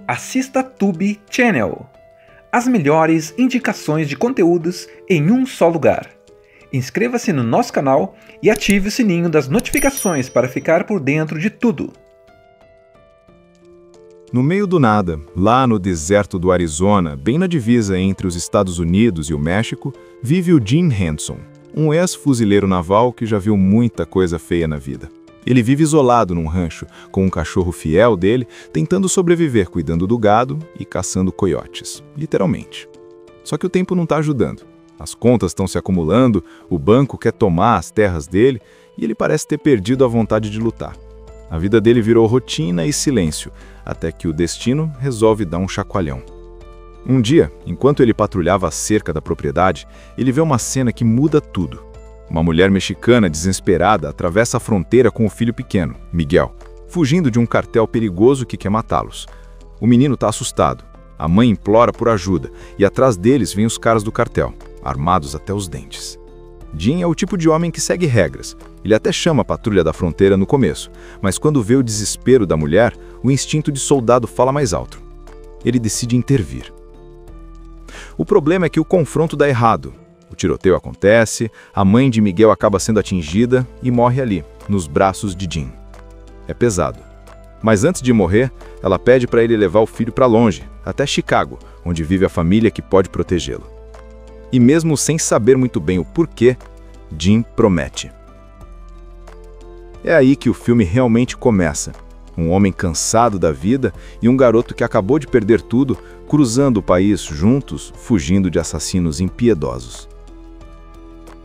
Assista Tube Channel. As melhores indicações de conteúdos em um só lugar. Inscreva-se no nosso canal e ative o sininho das notificações para ficar por dentro de tudo. No meio do nada, lá no deserto do Arizona, bem na divisa entre os Estados Unidos e o México, vive o Jim Henson, um ex-fuzileiro naval que já viu muita coisa feia na vida. Ele vive isolado num rancho, com um cachorro fiel dele, tentando sobreviver cuidando do gado e caçando coiotes, literalmente. Só que o tempo não está ajudando. As contas estão se acumulando, o banco quer tomar as terras dele e ele parece ter perdido a vontade de lutar. A vida dele virou rotina e silêncio, até que o destino resolve dar um chacoalhão. Um dia, enquanto ele patrulhava a cerca da propriedade, ele vê uma cena que muda tudo. Uma mulher mexicana desesperada atravessa a fronteira com o filho pequeno, Miguel, fugindo de um cartel perigoso que quer matá-los. O menino está assustado. A mãe implora por ajuda e atrás deles vêm os caras do cartel, armados até os dentes. Jim é o tipo de homem que segue regras. Ele até chama a patrulha da fronteira no começo, mas quando vê o desespero da mulher, o instinto de soldado fala mais alto. Ele decide intervir. O problema é que o confronto dá errado. O tiroteio acontece, a mãe de Miguel acaba sendo atingida e morre ali, nos braços de Jim. É pesado. Mas antes de morrer, ela pede para ele levar o filho para longe, até Chicago, onde vive a família que pode protegê-lo. E mesmo sem saber muito bem o porquê, Jim promete. É aí que o filme realmente começa. Um homem cansado da vida e um garoto que acabou de perder tudo, cruzando o país juntos, fugindo de assassinos impiedosos.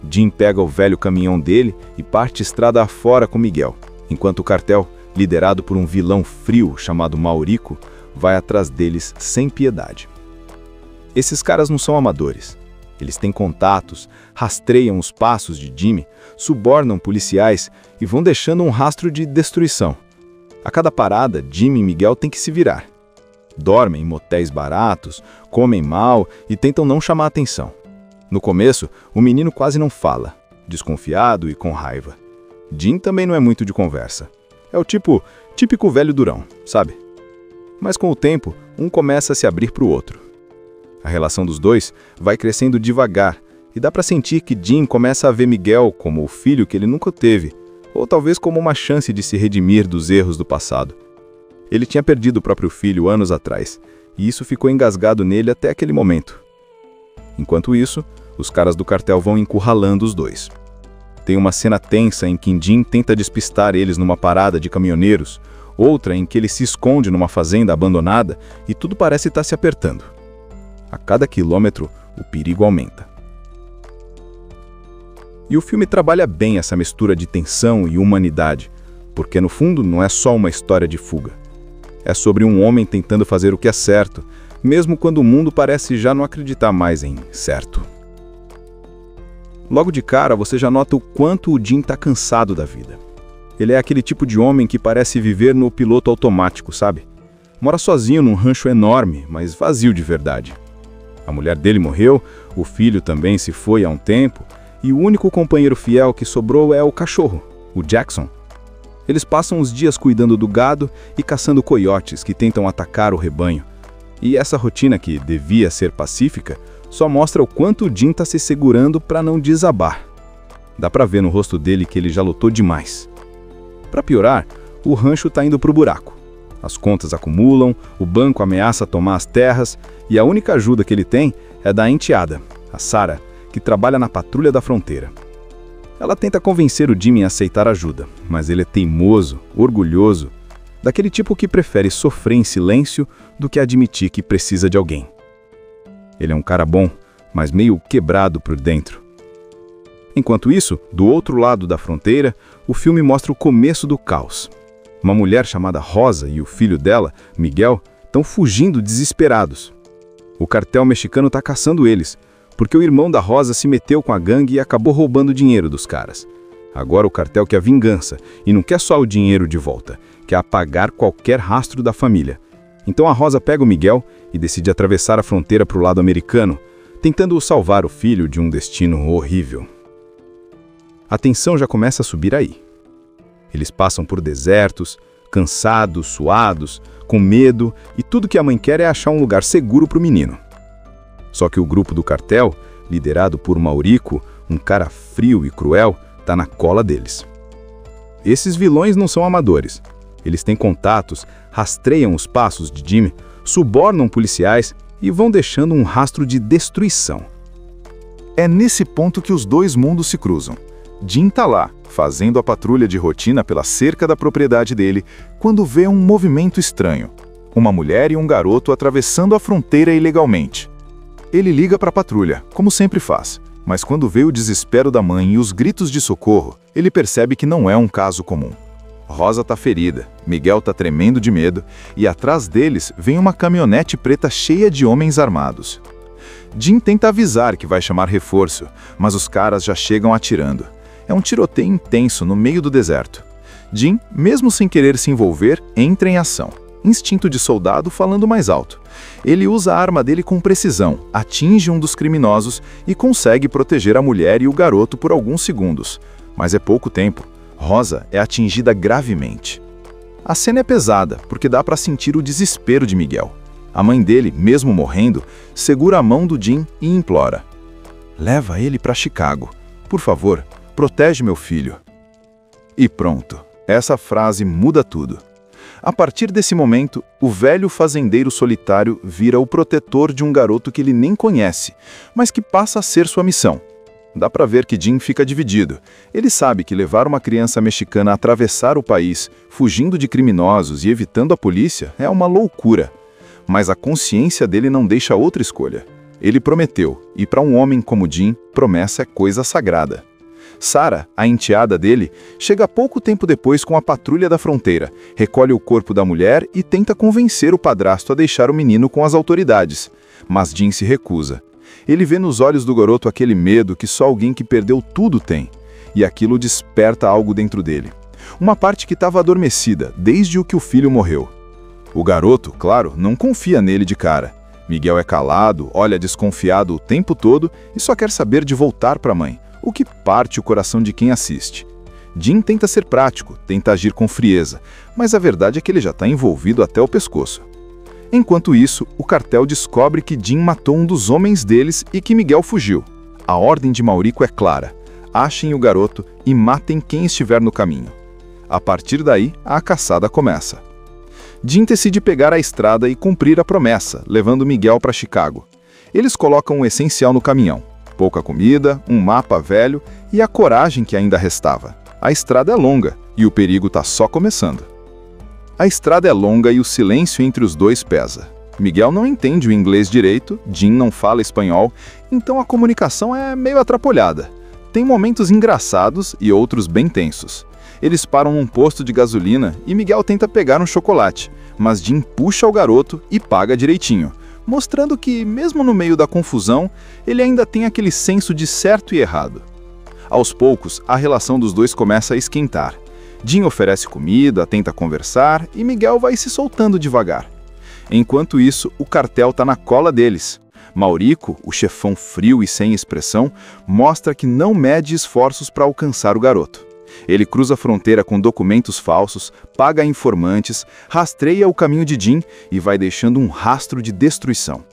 Jim pega o velho caminhão dele e parte estrada afora com Miguel, enquanto o cartel, liderado por um vilão frio chamado Maurico, vai atrás deles sem piedade. Esses caras não são amadores. Eles têm contatos, rastreiam os passos de Jimmy, subornam policiais e vão deixando um rastro de destruição. A cada parada, Jimmy e Miguel têm que se virar. Dormem em motéis baratos, comem mal e tentam não chamar atenção. No começo, o menino quase não fala, desconfiado e com raiva. Jim também não é muito de conversa. É o típico velho durão, sabe? Mas com o tempo, um começa a se abrir para o outro. A relação dos dois vai crescendo devagar e dá para sentir que Jim começa a ver Miguel como o filho que ele nunca teve, ou talvez como uma chance de se redimir dos erros do passado. Ele tinha perdido o próprio filho anos atrás, e isso ficou engasgado nele até aquele momento. Enquanto isso, os caras do cartel vão encurralando os dois. Tem uma cena tensa em que Jim tenta despistar eles numa parada de caminhoneiros, outra em que ele se esconde numa fazenda abandonada e tudo parece estar se apertando. A cada quilômetro, o perigo aumenta. E o filme trabalha bem essa mistura de tensão e humanidade, porque no fundo não é só uma história de fuga. É sobre um homem tentando fazer o que é certo, mesmo quando o mundo parece já não acreditar mais em certo. Logo de cara, você já nota o quanto o Jim está cansado da vida. Ele é aquele tipo de homem que parece viver no piloto automático, sabe? Mora sozinho num rancho enorme, mas vazio de verdade. A mulher dele morreu, o filho também se foi há um tempo, e o único companheiro fiel que sobrou é o cachorro, o Jackson. Eles passam os dias cuidando do gado e caçando coiotes que tentam atacar o rebanho. E essa rotina, que devia ser pacífica, só mostra o quanto o Jim está se segurando para não desabar. Dá para ver no rosto dele que ele já lutou demais. Para piorar, o rancho está indo para o buraco. As contas acumulam, o banco ameaça tomar as terras e a única ajuda que ele tem é da enteada, a Sarah, que trabalha na patrulha da fronteira. Ela tenta convencer o Jimmy a aceitar ajuda, mas ele é teimoso, orgulhoso, daquele tipo que prefere sofrer em silêncio do que admitir que precisa de alguém. Ele é um cara bom, mas meio quebrado por dentro. Enquanto isso, do outro lado da fronteira, o filme mostra o começo do caos. Uma mulher chamada Rosa e o filho dela, Miguel, estão fugindo desesperados. O cartel mexicano está caçando eles, porque o irmão da Rosa se meteu com a gangue e acabou roubando o dinheiro dos caras. Agora o cartel quer vingança, e não quer só o dinheiro de volta, quer apagar qualquer rastro da família. Então a Rosa pega o Miguel e decide atravessar a fronteira para o lado americano, tentando salvar o filho de um destino horrível. A tensão já começa a subir aí. Eles passam por desertos, cansados, suados, com medo, e tudo que a mãe quer é achar um lugar seguro para o menino. Só que o grupo do cartel, liderado por Maurico, um cara frio e cruel, está na cola deles. Esses vilões não são amadores. Eles têm contatos, rastreiam os passos de Jim, subornam policiais e vão deixando um rastro de destruição. É nesse ponto que os dois mundos se cruzam. Jim tá lá, fazendo a patrulha de rotina pela cerca da propriedade dele, quando vê um movimento estranho. Uma mulher e um garoto atravessando a fronteira ilegalmente. Ele liga para a patrulha, como sempre faz, mas quando vê o desespero da mãe e os gritos de socorro, ele percebe que não é um caso comum. Rosa tá ferida, Miguel tá tremendo de medo e atrás deles vem uma caminhonete preta cheia de homens armados. Jim tenta avisar que vai chamar reforço, mas os caras já chegam atirando. É um tiroteio intenso no meio do deserto. Jim, mesmo sem querer se envolver, entra em ação. Instinto de soldado falando mais alto. Ele usa a arma dele com precisão, atinge um dos criminosos e consegue proteger a mulher e o garoto por alguns segundos. Mas é pouco tempo. Rosa é atingida gravemente. A cena é pesada, porque dá para sentir o desespero de Miguel. A mãe dele, mesmo morrendo, segura a mão do Jim e implora: "Leva ele para Chicago. Por favor, protege meu filho." E pronto, essa frase muda tudo. A partir desse momento, o velho fazendeiro solitário vira o protetor de um garoto que ele nem conhece, mas que passa a ser sua missão. Dá pra ver que Jim fica dividido. Ele sabe que levar uma criança mexicana a atravessar o país, fugindo de criminosos e evitando a polícia, é uma loucura. Mas a consciência dele não deixa outra escolha. Ele prometeu, e para um homem como Jim, promessa é coisa sagrada. Sara, a enteada dele, chega pouco tempo depois com a patrulha da fronteira, recolhe o corpo da mulher e tenta convencer o padrasto a deixar o menino com as autoridades. Mas Jim se recusa. Ele vê nos olhos do garoto aquele medo que só alguém que perdeu tudo tem, e aquilo desperta algo dentro dele. Uma parte que estava adormecida desde o que o filho morreu. O garoto, claro, não confia nele de cara. Miguel é calado, olha desconfiado o tempo todo e só quer saber de voltar para a mãe, o que parte o coração de quem assiste. Jim tenta ser prático, tenta agir com frieza, mas a verdade é que ele já está envolvido até o pescoço. Enquanto isso, o cartel descobre que Jim matou um dos homens deles e que Miguel fugiu. A ordem de Maurico é clara: achem o garoto e matem quem estiver no caminho. A partir daí, a caçada começa. Jim decide pegar a estrada e cumprir a promessa, levando Miguel para Chicago. Eles colocam o essencial no caminhão: pouca comida, um mapa velho e a coragem que ainda restava. A estrada é longa e o perigo está só começando. A estrada é longa e o silêncio entre os dois pesa. Miguel não entende o inglês direito, Jim não fala espanhol, então a comunicação é meio atrapalhada. Tem momentos engraçados e outros bem tensos. Eles param num posto de gasolina e Miguel tenta pegar um chocolate, mas Jim puxa o garoto e paga direitinho, mostrando que, mesmo no meio da confusão, ele ainda tem aquele senso de certo e errado. Aos poucos, a relação dos dois começa a esquentar. Jim oferece comida, tenta conversar e Miguel vai se soltando devagar. Enquanto isso, o cartel está na cola deles. Maurico, o chefão frio e sem expressão, mostra que não mede esforços para alcançar o garoto. Ele cruza a fronteira com documentos falsos, paga informantes, rastreia o caminho de Jim e vai deixando um rastro de destruição.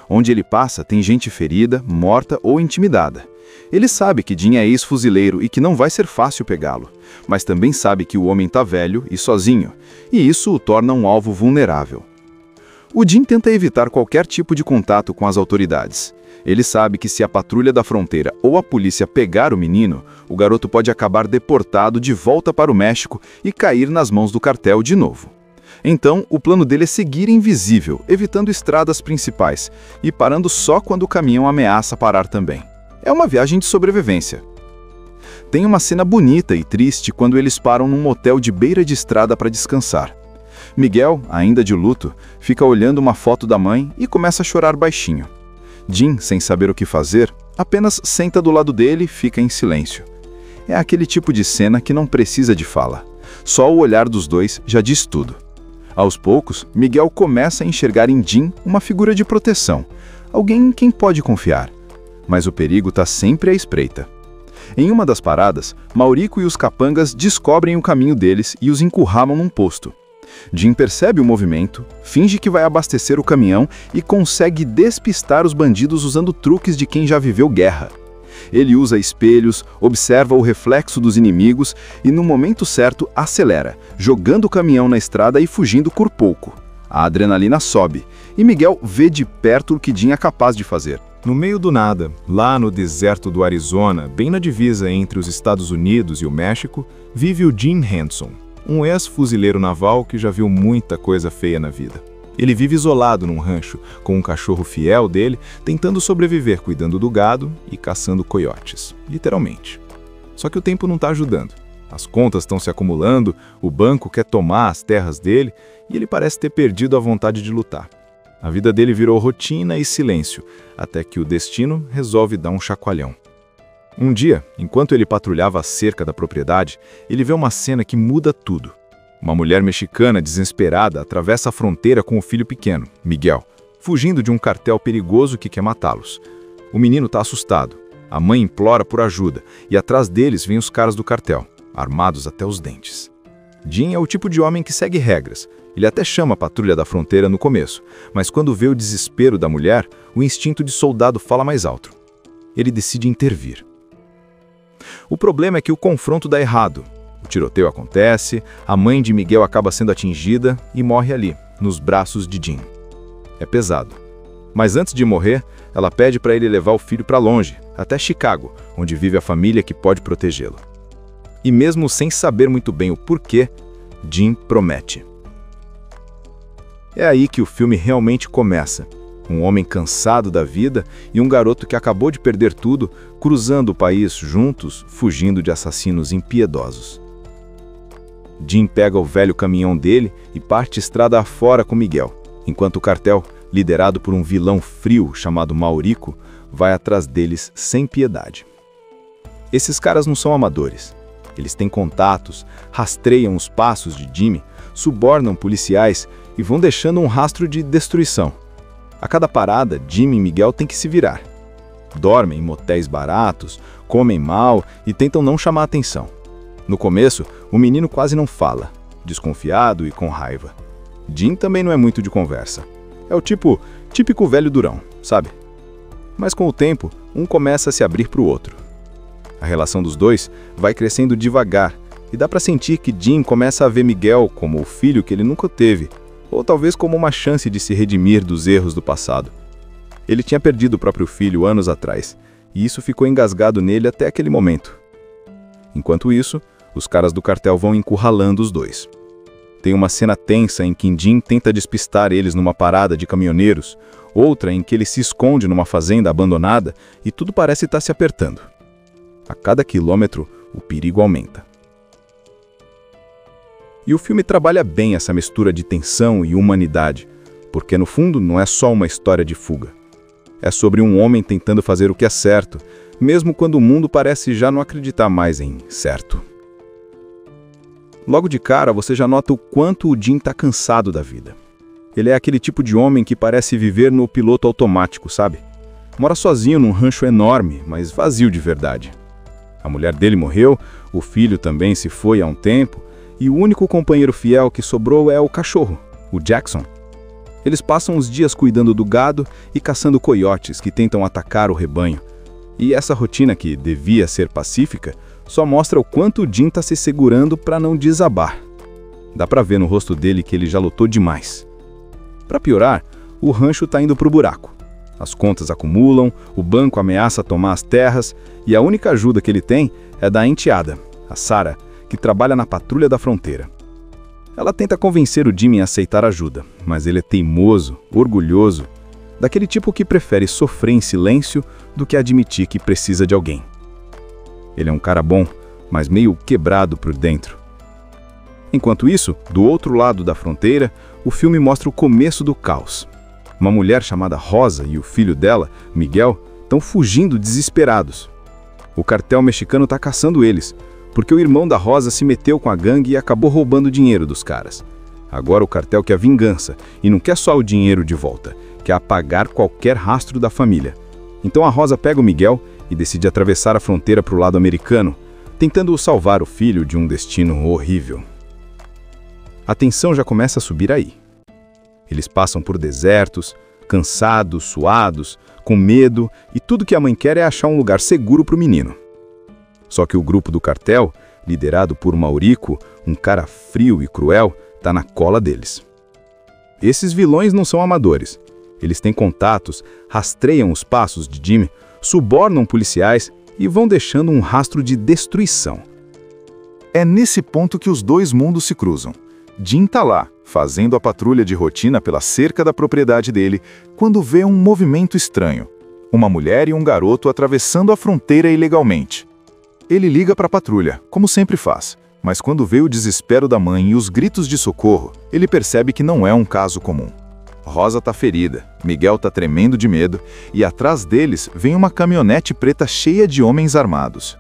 Onde ele passa, tem gente ferida, morta ou intimidada. Ele sabe que Jim é ex-fuzileiro e que não vai ser fácil pegá-lo, mas também sabe que o homem está velho e sozinho, e isso o torna um alvo vulnerável. O Jim tenta evitar qualquer tipo de contato com as autoridades. Ele sabe que se a patrulha da fronteira ou a polícia pegar o menino, o garoto pode acabar deportado de volta para o México e cair nas mãos do cartel de novo. Então, o plano dele é seguir invisível, evitando estradas principais e parando só quando o caminhão ameaça parar também. É uma viagem de sobrevivência. Tem uma cena bonita e triste quando eles param num motel de beira de estrada para descansar. Miguel, ainda de luto, fica olhando uma foto da mãe e começa a chorar baixinho. Jim, sem saber o que fazer, apenas senta do lado dele e fica em silêncio. É aquele tipo de cena que não precisa de fala. Só o olhar dos dois já diz tudo. Aos poucos, Miguel começa a enxergar em Jim uma figura de proteção, alguém em quem pode confiar. Mas o perigo está sempre à espreita. Em uma das paradas, Maurico e os capangas descobrem o caminho deles e os encurralam num posto. Jim percebe o movimento, finge que vai abastecer o caminhão e consegue despistar os bandidos usando truques de quem já viveu guerra. Ele usa espelhos, observa o reflexo dos inimigos e, no momento certo, acelera, jogando o caminhão na estrada e fugindo por pouco. A adrenalina sobe e Miguel vê de perto o que Jim é capaz de fazer. No meio do nada, lá no deserto do Arizona, bem na divisa entre os Estados Unidos e o México, vive o Jim Henson, um ex-fuzileiro naval que já viu muita coisa feia na vida. Ele vive isolado num rancho, com um cachorro fiel dele, tentando sobreviver cuidando do gado e caçando coiotes, literalmente. Só que o tempo não está ajudando. As contas estão se acumulando, o banco quer tomar as terras dele e ele parece ter perdido a vontade de lutar. A vida dele virou rotina e silêncio, até que o destino resolve dar um chacoalhão. Um dia, enquanto ele patrulhava a cerca da propriedade, ele vê uma cena que muda tudo. Uma mulher mexicana desesperada atravessa a fronteira com o filho pequeno, Miguel, fugindo de um cartel perigoso que quer matá-los. O menino está assustado. A mãe implora por ajuda e atrás deles vêm os caras do cartel, armados até os dentes. Jim é o tipo de homem que segue regras. Ele até chama a patrulha da fronteira no começo, mas quando vê o desespero da mulher, o instinto de soldado fala mais alto. Ele decide intervir. O problema é que o confronto dá errado. O tiroteio acontece, a mãe de Miguel acaba sendo atingida e morre ali, nos braços de Jim. É pesado. Mas antes de morrer, ela pede para ele levar o filho para longe, até Chicago, onde vive a família que pode protegê-lo. E mesmo sem saber muito bem o porquê, Jim promete. É aí que o filme realmente começa. Um homem cansado da vida e um garoto que acabou de perder tudo, cruzando o país juntos, fugindo de assassinos impiedosos. Jim pega o velho caminhão dele e parte estrada afora com Miguel, enquanto o cartel, liderado por um vilão frio chamado Maurico, vai atrás deles sem piedade. Esses caras não são amadores. Eles têm contatos, rastreiam os passos de Jimmy, subornam policiais e vão deixando um rastro de destruição. A cada parada, Jimmy e Miguel têm que se virar. Dormem em motéis baratos, comem mal e tentam não chamar atenção. No começo, o menino quase não fala, desconfiado e com raiva. Jim também não é muito de conversa. É o típico velho durão, sabe? Mas com o tempo, um começa a se abrir para o outro. A relação dos dois vai crescendo devagar e dá para sentir que Jim começa a ver Miguel como o filho que ele nunca teve, ou talvez como uma chance de se redimir dos erros do passado. Ele tinha perdido o próprio filho anos atrás, e isso ficou engasgado nele até aquele momento. Enquanto isso, os caras do cartel vão encurralando os dois. Tem uma cena tensa em que Jim tenta despistar eles numa parada de caminhoneiros, outra em que ele se esconde numa fazenda abandonada e tudo parece estar se apertando. A cada quilômetro, o perigo aumenta. E o filme trabalha bem essa mistura de tensão e humanidade, porque no fundo não é só uma história de fuga. É sobre um homem tentando fazer o que é certo, mesmo quando o mundo parece já não acreditar mais em certo. Logo de cara, você já nota o quanto o Jim está cansado da vida. Ele é aquele tipo de homem que parece viver no piloto automático, sabe? Mora sozinho num rancho enorme, mas vazio de verdade. A mulher dele morreu, o filho também se foi há um tempo, e o único companheiro fiel que sobrou é o cachorro, o Jackson. Eles passam os dias cuidando do gado e caçando coiotes que tentam atacar o rebanho. E essa rotina, que devia ser pacífica, só mostra o quanto o Jim está se segurando para não desabar. Dá para ver no rosto dele que ele já lutou demais. Para piorar, o rancho está indo para o buraco. As contas acumulam, o banco ameaça tomar as terras e a única ajuda que ele tem é da enteada, a Sarah, que trabalha na patrulha da fronteira. Ela tenta convencer o Jimmy a aceitar ajuda, mas ele é teimoso, orgulhoso, daquele tipo que prefere sofrer em silêncio do que admitir que precisa de alguém. Ele é um cara bom, mas meio quebrado por dentro. Enquanto isso, do outro lado da fronteira, o filme mostra o começo do caos. Uma mulher chamada Rosa e o filho dela, Miguel, estão fugindo desesperados. O cartel mexicano está caçando eles, porque o irmão da Rosa se meteu com a gangue e acabou roubando o dinheiro dos caras. Agora o cartel quer vingança, e não quer só o dinheiro de volta, quer apagar qualquer rastro da família. Então a Rosa pega o Miguel e decide atravessar a fronteira para o lado americano, tentando salvar o filho de um destino horrível. A tensão já começa a subir aí. Eles passam por desertos, cansados, suados, com medo, e tudo que a mãe quer é achar um lugar seguro para o menino. Só que o grupo do cartel, liderado por Maurico, um cara frio e cruel, está na cola deles. Esses vilões não são amadores. Eles têm contatos, rastreiam os passos de Jim, subornam policiais e vão deixando um rastro de destruição. É nesse ponto que os dois mundos se cruzam. Jim tá lá, fazendo a patrulha de rotina pela cerca da propriedade dele, quando vê um movimento estranho. Uma mulher e um garoto atravessando a fronteira ilegalmente. Ele liga para a patrulha, como sempre faz, mas quando vê o desespero da mãe e os gritos de socorro, ele percebe que não é um caso comum. Rosa tá ferida, Miguel tá tremendo de medo e atrás deles vem uma caminhonete preta cheia de homens armados.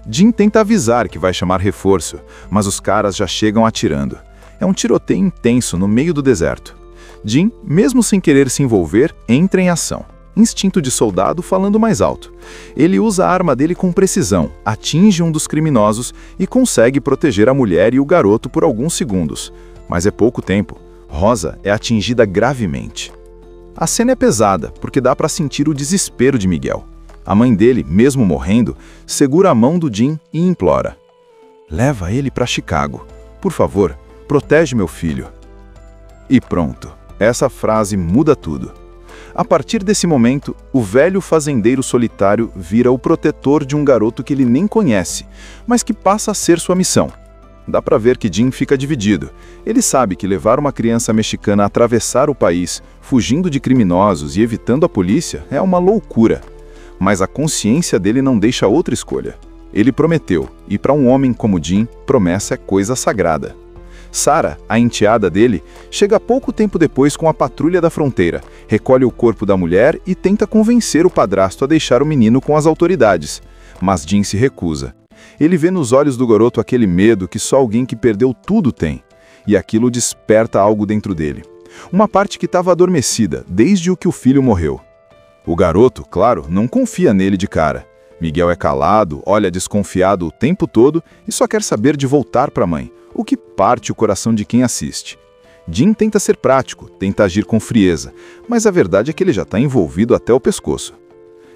Jim tenta avisar que vai chamar reforço, mas os caras já chegam atirando. É um tiroteio intenso no meio do deserto. Jim, mesmo sem querer se envolver, entra em ação. Instinto de soldado falando mais alto. Ele usa a arma dele com precisão, atinge um dos criminosos e consegue proteger a mulher e o garoto por alguns segundos. Mas é pouco tempo. Rosa é atingida gravemente. A cena é pesada, porque dá para sentir o desespero de Miguel. A mãe dele, mesmo morrendo, segura a mão do Jim e implora: "Leva ele para Chicago. Por favor, protege meu filho." E pronto, essa frase muda tudo. A partir desse momento, o velho fazendeiro solitário vira o protetor de um garoto que ele nem conhece, mas que passa a ser sua missão. Dá pra ver que Jim fica dividido. Ele sabe que levar uma criança mexicana a atravessar o país, fugindo de criminosos e evitando a polícia, é uma loucura. Mas a consciência dele não deixa outra escolha. Ele prometeu, e para um homem como Jim, promessa é coisa sagrada. Sara, a enteada dele, chega pouco tempo depois com a patrulha da fronteira, recolhe o corpo da mulher e tenta convencer o padrasto a deixar o menino com as autoridades. Mas Jim se recusa. Ele vê nos olhos do garoto aquele medo que só alguém que perdeu tudo tem, e aquilo desperta algo dentro dele. Uma parte que estava adormecida desde o que o filho morreu. O garoto, claro, não confia nele de cara. Miguel é calado, olha desconfiado o tempo todo e só quer saber de voltar para a mãe, o que parte o coração de quem assiste. Jim tenta ser prático, tenta agir com frieza, mas a verdade é que ele já está envolvido até o pescoço.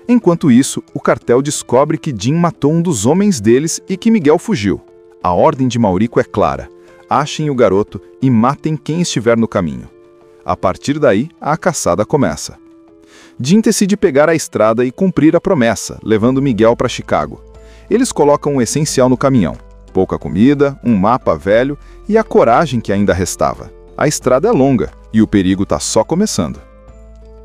Enquanto isso, o cartel descobre que Jim matou um dos homens deles e que Miguel fugiu. A ordem de Maurico é clara: achem o garoto e matem quem estiver no caminho. A partir daí, a caçada começa. Jim decide pegar a estrada e cumprir a promessa, levando Miguel para Chicago. Eles colocam o essencial no caminhão: pouca comida, um mapa velho e a coragem que ainda restava. A estrada é longa e o perigo está só começando.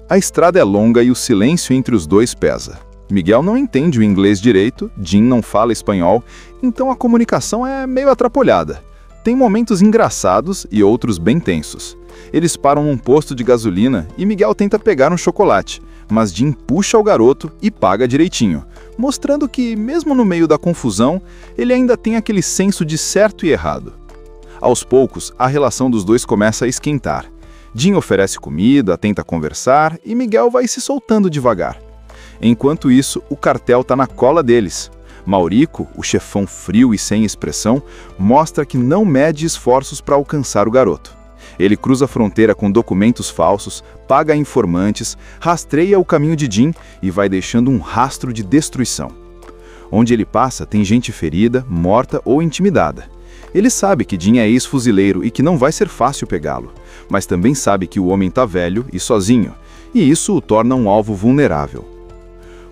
A estrada é longa e o silêncio entre os dois pesa. Miguel não entende o inglês direito, Jim não fala espanhol, então a comunicação é meio atrapalhada. Tem momentos engraçados e outros bem tensos. Eles param num posto de gasolina e Miguel tenta pegar um chocolate, mas Jim puxa o garoto e paga direitinho, mostrando que, mesmo no meio da confusão, ele ainda tem aquele senso de certo e errado. Aos poucos, a relação dos dois começa a esquentar. Jim oferece comida, tenta conversar e Miguel vai se soltando devagar. Enquanto isso, o cartel está na cola deles. Maurico, o chefão frio e sem expressão, mostra que não mede esforços para alcançar o garoto. Ele cruza a fronteira com documentos falsos, paga informantes, rastreia o caminho de Jim e vai deixando um rastro de destruição. Onde ele passa, tem gente ferida, morta ou intimidada. Ele sabe que Jim é ex-fuzileiro e que não vai ser fácil pegá-lo, mas também sabe que o homem está velho e sozinho, e isso o torna um alvo vulnerável.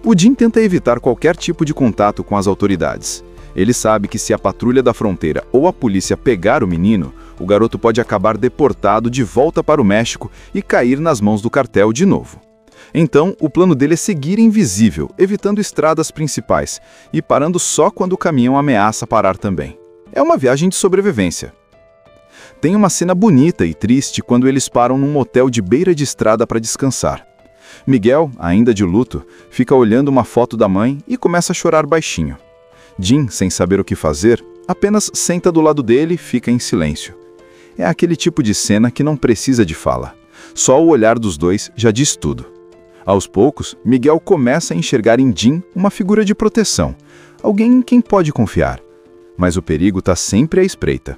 O Jim tenta evitar qualquer tipo de contato com as autoridades. Ele sabe que se a patrulha da fronteira ou a polícia pegar o menino, o garoto pode acabar deportado de volta para o México e cair nas mãos do cartel de novo. Então, o plano dele é seguir invisível, evitando estradas principais e parando só quando o caminhão ameaça parar também. É uma viagem de sobrevivência. Tem uma cena bonita e triste quando eles param num motel de beira de estrada para descansar. Miguel, ainda de luto, fica olhando uma foto da mãe e começa a chorar baixinho. Jim, sem saber o que fazer, apenas senta do lado dele e fica em silêncio. É aquele tipo de cena que não precisa de fala. Só o olhar dos dois já diz tudo. Aos poucos, Miguel começa a enxergar em Jim uma figura de proteção, alguém em quem pode confiar. Mas o perigo está sempre à espreita.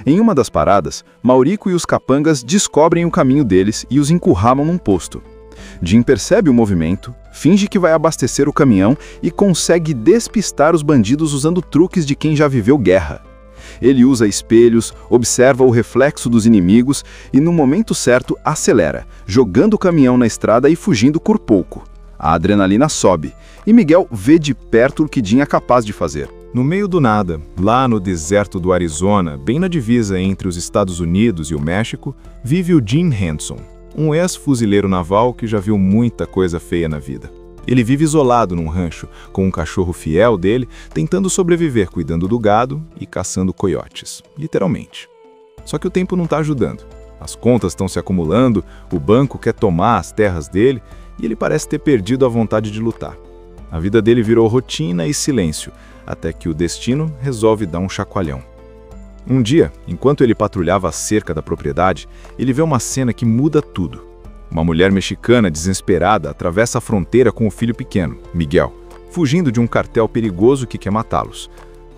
Em uma das paradas, Maurico e os capangas descobrem o caminho deles e os encurralam num posto. Jim percebe o movimento, finge que vai abastecer o caminhão e consegue despistar os bandidos usando truques de quem já viveu guerra. Ele usa espelhos, observa o reflexo dos inimigos e, no momento certo, acelera, jogando o caminhão na estrada e fugindo por pouco. A adrenalina sobe e Miguel vê de perto o que Jim é capaz de fazer. No meio do nada, lá no deserto do Arizona, bem na divisa entre os Estados Unidos e o México, vive o Jim Henson, um ex-fuzileiro naval que já viu muita coisa feia na vida. Ele vive isolado num rancho, com um cachorro fiel dele, tentando sobreviver cuidando do gado e caçando coiotes, literalmente. Só que o tempo não está ajudando. As contas estão se acumulando, o banco quer tomar as terras dele e ele parece ter perdido a vontade de lutar. A vida dele virou rotina e silêncio, até que o destino resolve dar um chacoalhão. Um dia, enquanto ele patrulhava a cerca da propriedade, ele vê uma cena que muda tudo. Uma mulher mexicana desesperada atravessa a fronteira com o filho pequeno, Miguel, fugindo de um cartel perigoso que quer matá-los.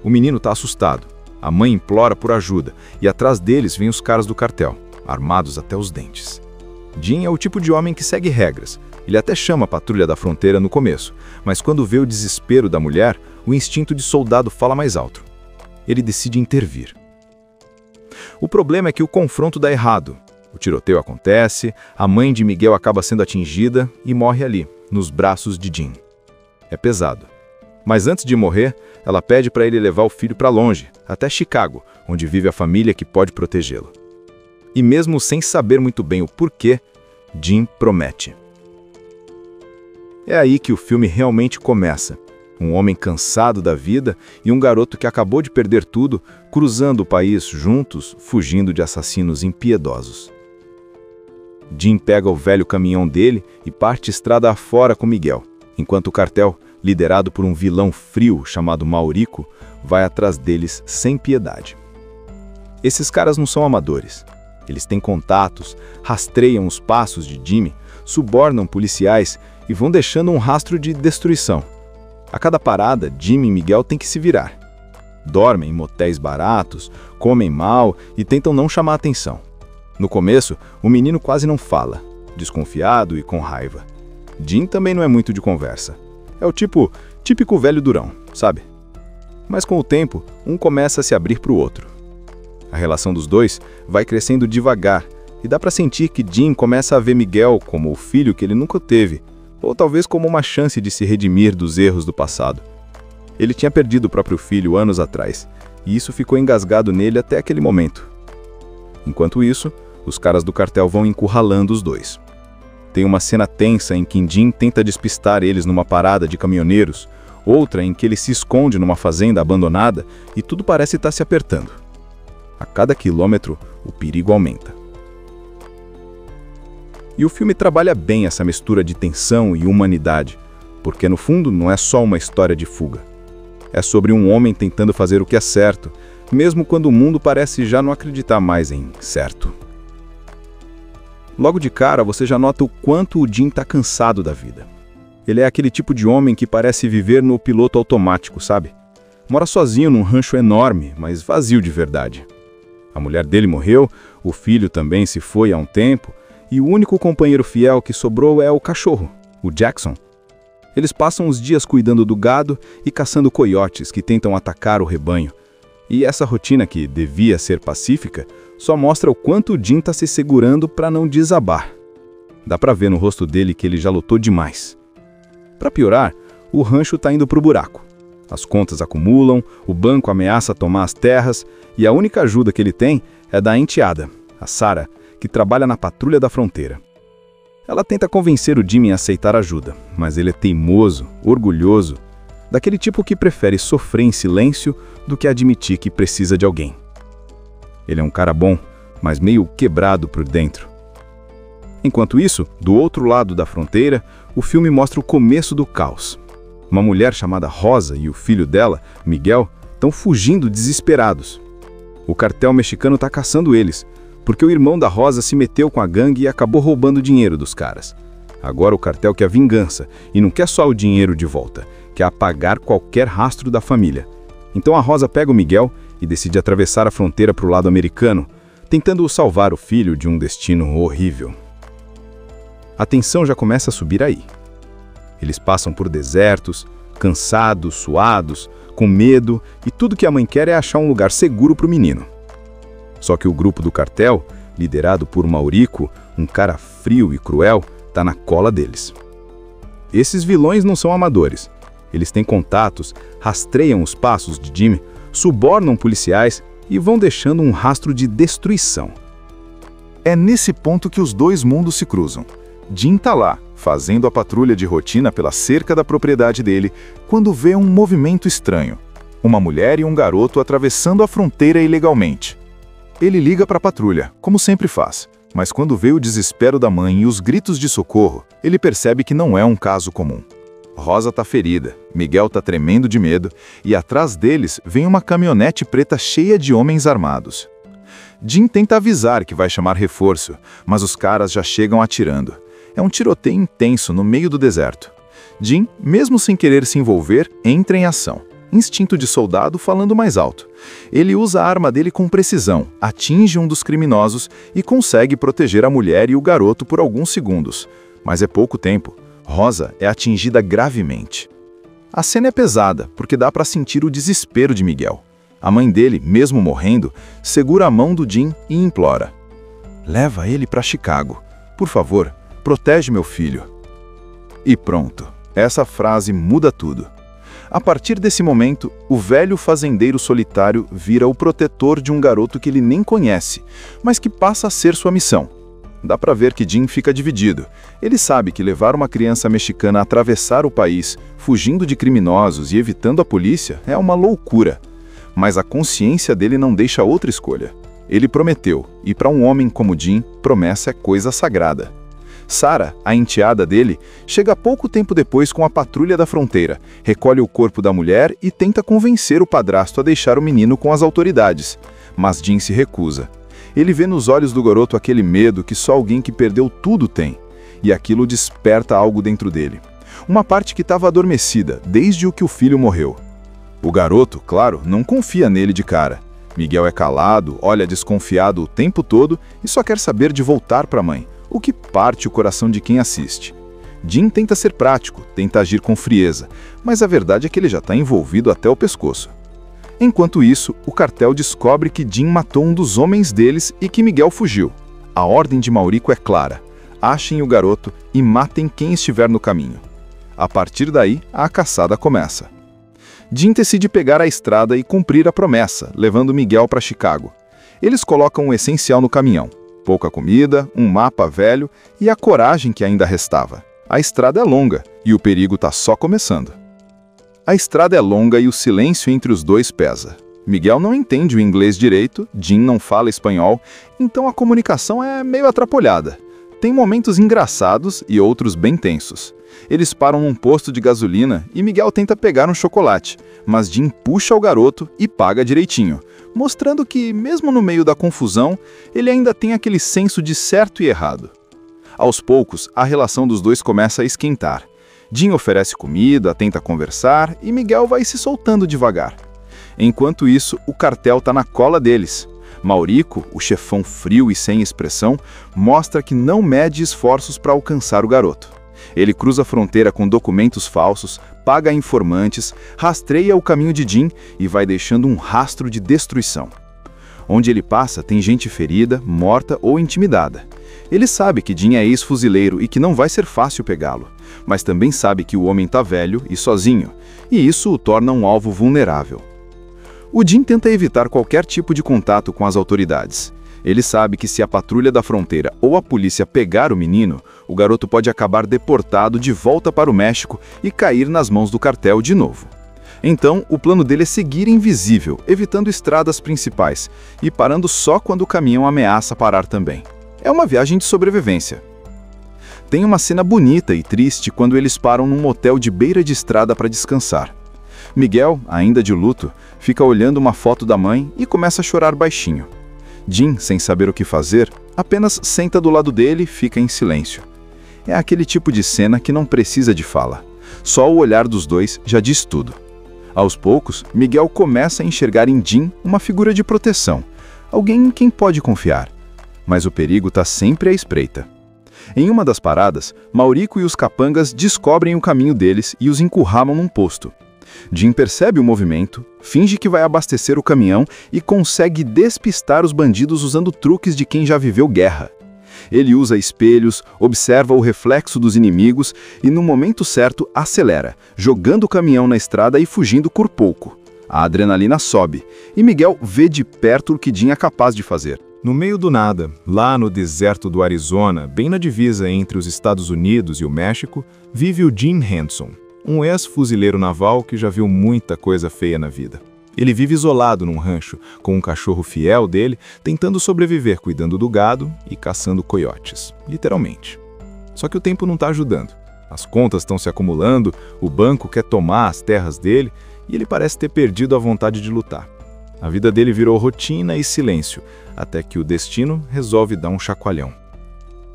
O menino está assustado. A mãe implora por ajuda e atrás deles vêm os caras do cartel, armados até os dentes. Jim é o tipo de homem que segue regras. Ele até chama a patrulha da fronteira no começo, mas quando vê o desespero da mulher, o instinto de soldado fala mais alto. Ele decide intervir. O problema é que o confronto dá errado. O tiroteio acontece, a mãe de Miguel acaba sendo atingida e morre ali, nos braços de Jim. É pesado. Mas antes de morrer, ela pede para ele levar o filho para longe, até Chicago, onde vive a família que pode protegê-lo. E mesmo sem saber muito bem o porquê, Jim promete. É aí que o filme realmente começa. Um homem cansado da vida e um garoto que acabou de perder tudo, cruzando o país juntos, fugindo de assassinos impiedosos. Jim pega o velho caminhão dele e parte estrada afora com Miguel, enquanto o cartel, liderado por um vilão frio chamado Maurico, vai atrás deles sem piedade. Esses caras não são amadores. Eles têm contatos, rastreiam os passos de Jimmy, subornam policiais e vão deixando um rastro de destruição. A cada parada, Jimmy e Miguel têm que se virar. Dormem em motéis baratos, comem mal e tentam não chamar atenção. No começo, o menino quase não fala, desconfiado e com raiva. Jim também não é muito de conversa. É o típico velho durão, sabe? Mas com o tempo, um começa a se abrir para o outro. A relação dos dois vai crescendo devagar e dá para sentir que Jim começa a ver Miguel como o filho que ele nunca teve, ou talvez como uma chance de se redimir dos erros do passado. Ele tinha perdido o próprio filho anos atrás, e isso ficou engasgado nele até aquele momento. Enquanto isso, os caras do cartel vão encurralando os dois. Tem uma cena tensa em que Jim tenta despistar eles numa parada de caminhoneiros, outra em que ele se esconde numa fazenda abandonada e tudo parece estar se apertando. A cada quilômetro, o perigo aumenta. E o filme trabalha bem essa mistura de tensão e humanidade, porque no fundo não é só uma história de fuga. É sobre um homem tentando fazer o que é certo, mesmo quando o mundo parece já não acreditar mais em certo. Logo de cara, você já nota o quanto o Jim está cansado da vida. Ele é aquele tipo de homem que parece viver no piloto automático, sabe? Mora sozinho num rancho enorme, mas vazio de verdade. A mulher dele morreu, o filho também se foi há um tempo, e o único companheiro fiel que sobrou é o cachorro, o Jackson. Eles passam os dias cuidando do gado e caçando coiotes que tentam atacar o rebanho. E essa rotina, que devia ser pacífica, só mostra o quanto o Jim está se segurando para não desabar. Dá para ver no rosto dele que ele já lutou demais. Para piorar, o rancho está indo para o buraco. As contas acumulam, o banco ameaça tomar as terras e a única ajuda que ele tem é da enteada, a Sarah, que trabalha na patrulha da fronteira. Ela tenta convencer o Jimmy a aceitar ajuda, mas ele é teimoso, orgulhoso, daquele tipo que prefere sofrer em silêncio do que admitir que precisa de alguém. Ele é um cara bom, mas meio quebrado por dentro. Enquanto isso, do outro lado da fronteira, o filme mostra o começo do caos. Uma mulher chamada Rosa e o filho dela, Miguel, estão fugindo desesperados. O cartel mexicano está caçando eles, porque o irmão da Rosa se meteu com a gangue e acabou roubando o dinheiro dos caras. Agora o cartel quer vingança e não quer só o dinheiro de volta, quer apagar qualquer rastro da família. Então a Rosa pega o Miguel e decide atravessar a fronteira para o lado americano, tentando salvar o filho de um destino horrível. A tensão já começa a subir aí. Eles passam por desertos, cansados, suados, com medo, e tudo que a mãe quer é achar um lugar seguro para o menino. Só que o grupo do cartel, liderado por Maurico, um cara frio e cruel, está na cola deles. Esses vilões não são amadores. Eles têm contatos, rastreiam os passos de Jim, subornam policiais e vão deixando um rastro de destruição. É nesse ponto que os dois mundos se cruzam. Jim tá lá, fazendo a patrulha de rotina pela cerca da propriedade dele, quando vê um movimento estranho. Uma mulher e um garoto atravessando a fronteira ilegalmente. Ele liga para a patrulha, como sempre faz, mas quando vê o desespero da mãe e os gritos de socorro, ele percebe que não é um caso comum. Rosa tá ferida, Miguel tá tremendo de medo, e atrás deles vem uma caminhonete preta cheia de homens armados. Jim tenta avisar que vai chamar reforço, mas os caras já chegam atirando. É um tiroteio intenso no meio do deserto. Jim, mesmo sem querer se envolver, entra em ação. Instinto de soldado falando mais alto. Ele usa a arma dele com precisão, atinge um dos criminosos e consegue proteger a mulher e o garoto por alguns segundos. Mas é pouco tempo. Rosa é atingida gravemente. A cena é pesada, porque dá para sentir o desespero de Miguel. A mãe dele, mesmo morrendo, segura a mão do Jim e implora: "Leva ele para Chicago. Por favor, protege meu filho." E pronto, essa frase muda tudo. A partir desse momento, o velho fazendeiro solitário vira o protetor de um garoto que ele nem conhece, mas que passa a ser sua missão. Dá pra ver que Jim fica dividido. Ele sabe que levar uma criança mexicana a atravessar o país, fugindo de criminosos e evitando a polícia, é uma loucura. Mas a consciência dele não deixa outra escolha. Ele prometeu, e para um homem como Jim, promessa é coisa sagrada. Sara, a enteada dele, chega pouco tempo depois com a patrulha da fronteira, recolhe o corpo da mulher e tenta convencer o padrasto a deixar o menino com as autoridades. Mas Jim se recusa. Ele vê nos olhos do garoto aquele medo que só alguém que perdeu tudo tem, e aquilo desperta algo dentro dele. Uma parte que estava adormecida desde o que o filho morreu. O garoto, claro, não confia nele de cara. Miguel é calado, olha desconfiado o tempo todo e só quer saber de voltar para a mãe, o que parte o coração de quem assiste. Jim tenta ser prático, tenta agir com frieza, mas a verdade é que ele já está envolvido até o pescoço. Enquanto isso, o cartel descobre que Jim matou um dos homens deles e que Miguel fugiu. A ordem de Maurico é clara: achem o garoto e matem quem estiver no caminho. A partir daí, a caçada começa. Jim decide pegar a estrada e cumprir a promessa, levando Miguel para Chicago. Eles colocam o essencial no caminhão: pouca comida, um mapa velho e a coragem que ainda restava. A estrada é longa e o perigo está só começando. A estrada é longa e o silêncio entre os dois pesa. Miguel não entende o inglês direito, Jim não fala espanhol, então a comunicação é meio atrapalhada. Tem momentos engraçados e outros bem tensos. Eles param num posto de gasolina e Miguel tenta pegar um chocolate, mas Jim puxa o garoto e paga direitinho, mostrando que, mesmo no meio da confusão, ele ainda tem aquele senso de certo e errado. Aos poucos, a relação dos dois começa a esquentar. Jim oferece comida, tenta conversar e Miguel vai se soltando devagar. Enquanto isso, o cartel está na cola deles. Maurico, o chefão frio e sem expressão, mostra que não mede esforços para alcançar o garoto. Ele cruza a fronteira com documentos falsos, paga informantes, rastreia o caminho de Jim e vai deixando um rastro de destruição. Onde ele passa, tem gente ferida, morta ou intimidada. Ele sabe que Jim é ex-fuzileiro e que não vai ser fácil pegá-lo, mas também sabe que o homem está velho e sozinho, e isso o torna um alvo vulnerável. O Jim tenta evitar qualquer tipo de contato com as autoridades. Ele sabe que se a patrulha da fronteira ou a polícia pegar o menino, o garoto pode acabar deportado de volta para o México e cair nas mãos do cartel de novo. Então, o plano dele é seguir invisível, evitando estradas principais e parando só quando o caminhão ameaça parar também. É uma viagem de sobrevivência. Tem uma cena bonita e triste quando eles param num motel de beira de estrada para descansar. Miguel, ainda de luto, fica olhando uma foto da mãe e começa a chorar baixinho. Jim, sem saber o que fazer, apenas senta do lado dele e fica em silêncio. É aquele tipo de cena que não precisa de fala. Só o olhar dos dois já diz tudo. Aos poucos, Miguel começa a enxergar em Jim uma figura de proteção, alguém em quem pode confiar. Mas o perigo está sempre à espreita. Em uma das paradas, Maurico e os capangas descobrem o caminho deles e os encurralam num posto. Jim percebe o movimento, finge que vai abastecer o caminhão e consegue despistar os bandidos usando truques de quem já viveu guerra. Ele usa espelhos, observa o reflexo dos inimigos e, no momento certo, acelera, jogando o caminhão na estrada e fugindo por pouco. A adrenalina sobe e Miguel vê de perto o que Jim é capaz de fazer. No meio do nada, lá no deserto do Arizona, bem na divisa entre os Estados Unidos e o México, vive o Jim Henson, um ex-fuzileiro naval que já viu muita coisa feia na vida. Ele vive isolado num rancho, com um cachorro fiel dele, tentando sobreviver cuidando do gado e caçando coiotes, literalmente. Só que o tempo não está ajudando. As contas estão se acumulando, o banco quer tomar as terras dele e ele parece ter perdido a vontade de lutar. A vida dele virou rotina e silêncio, até que o destino resolve dar um chacoalhão.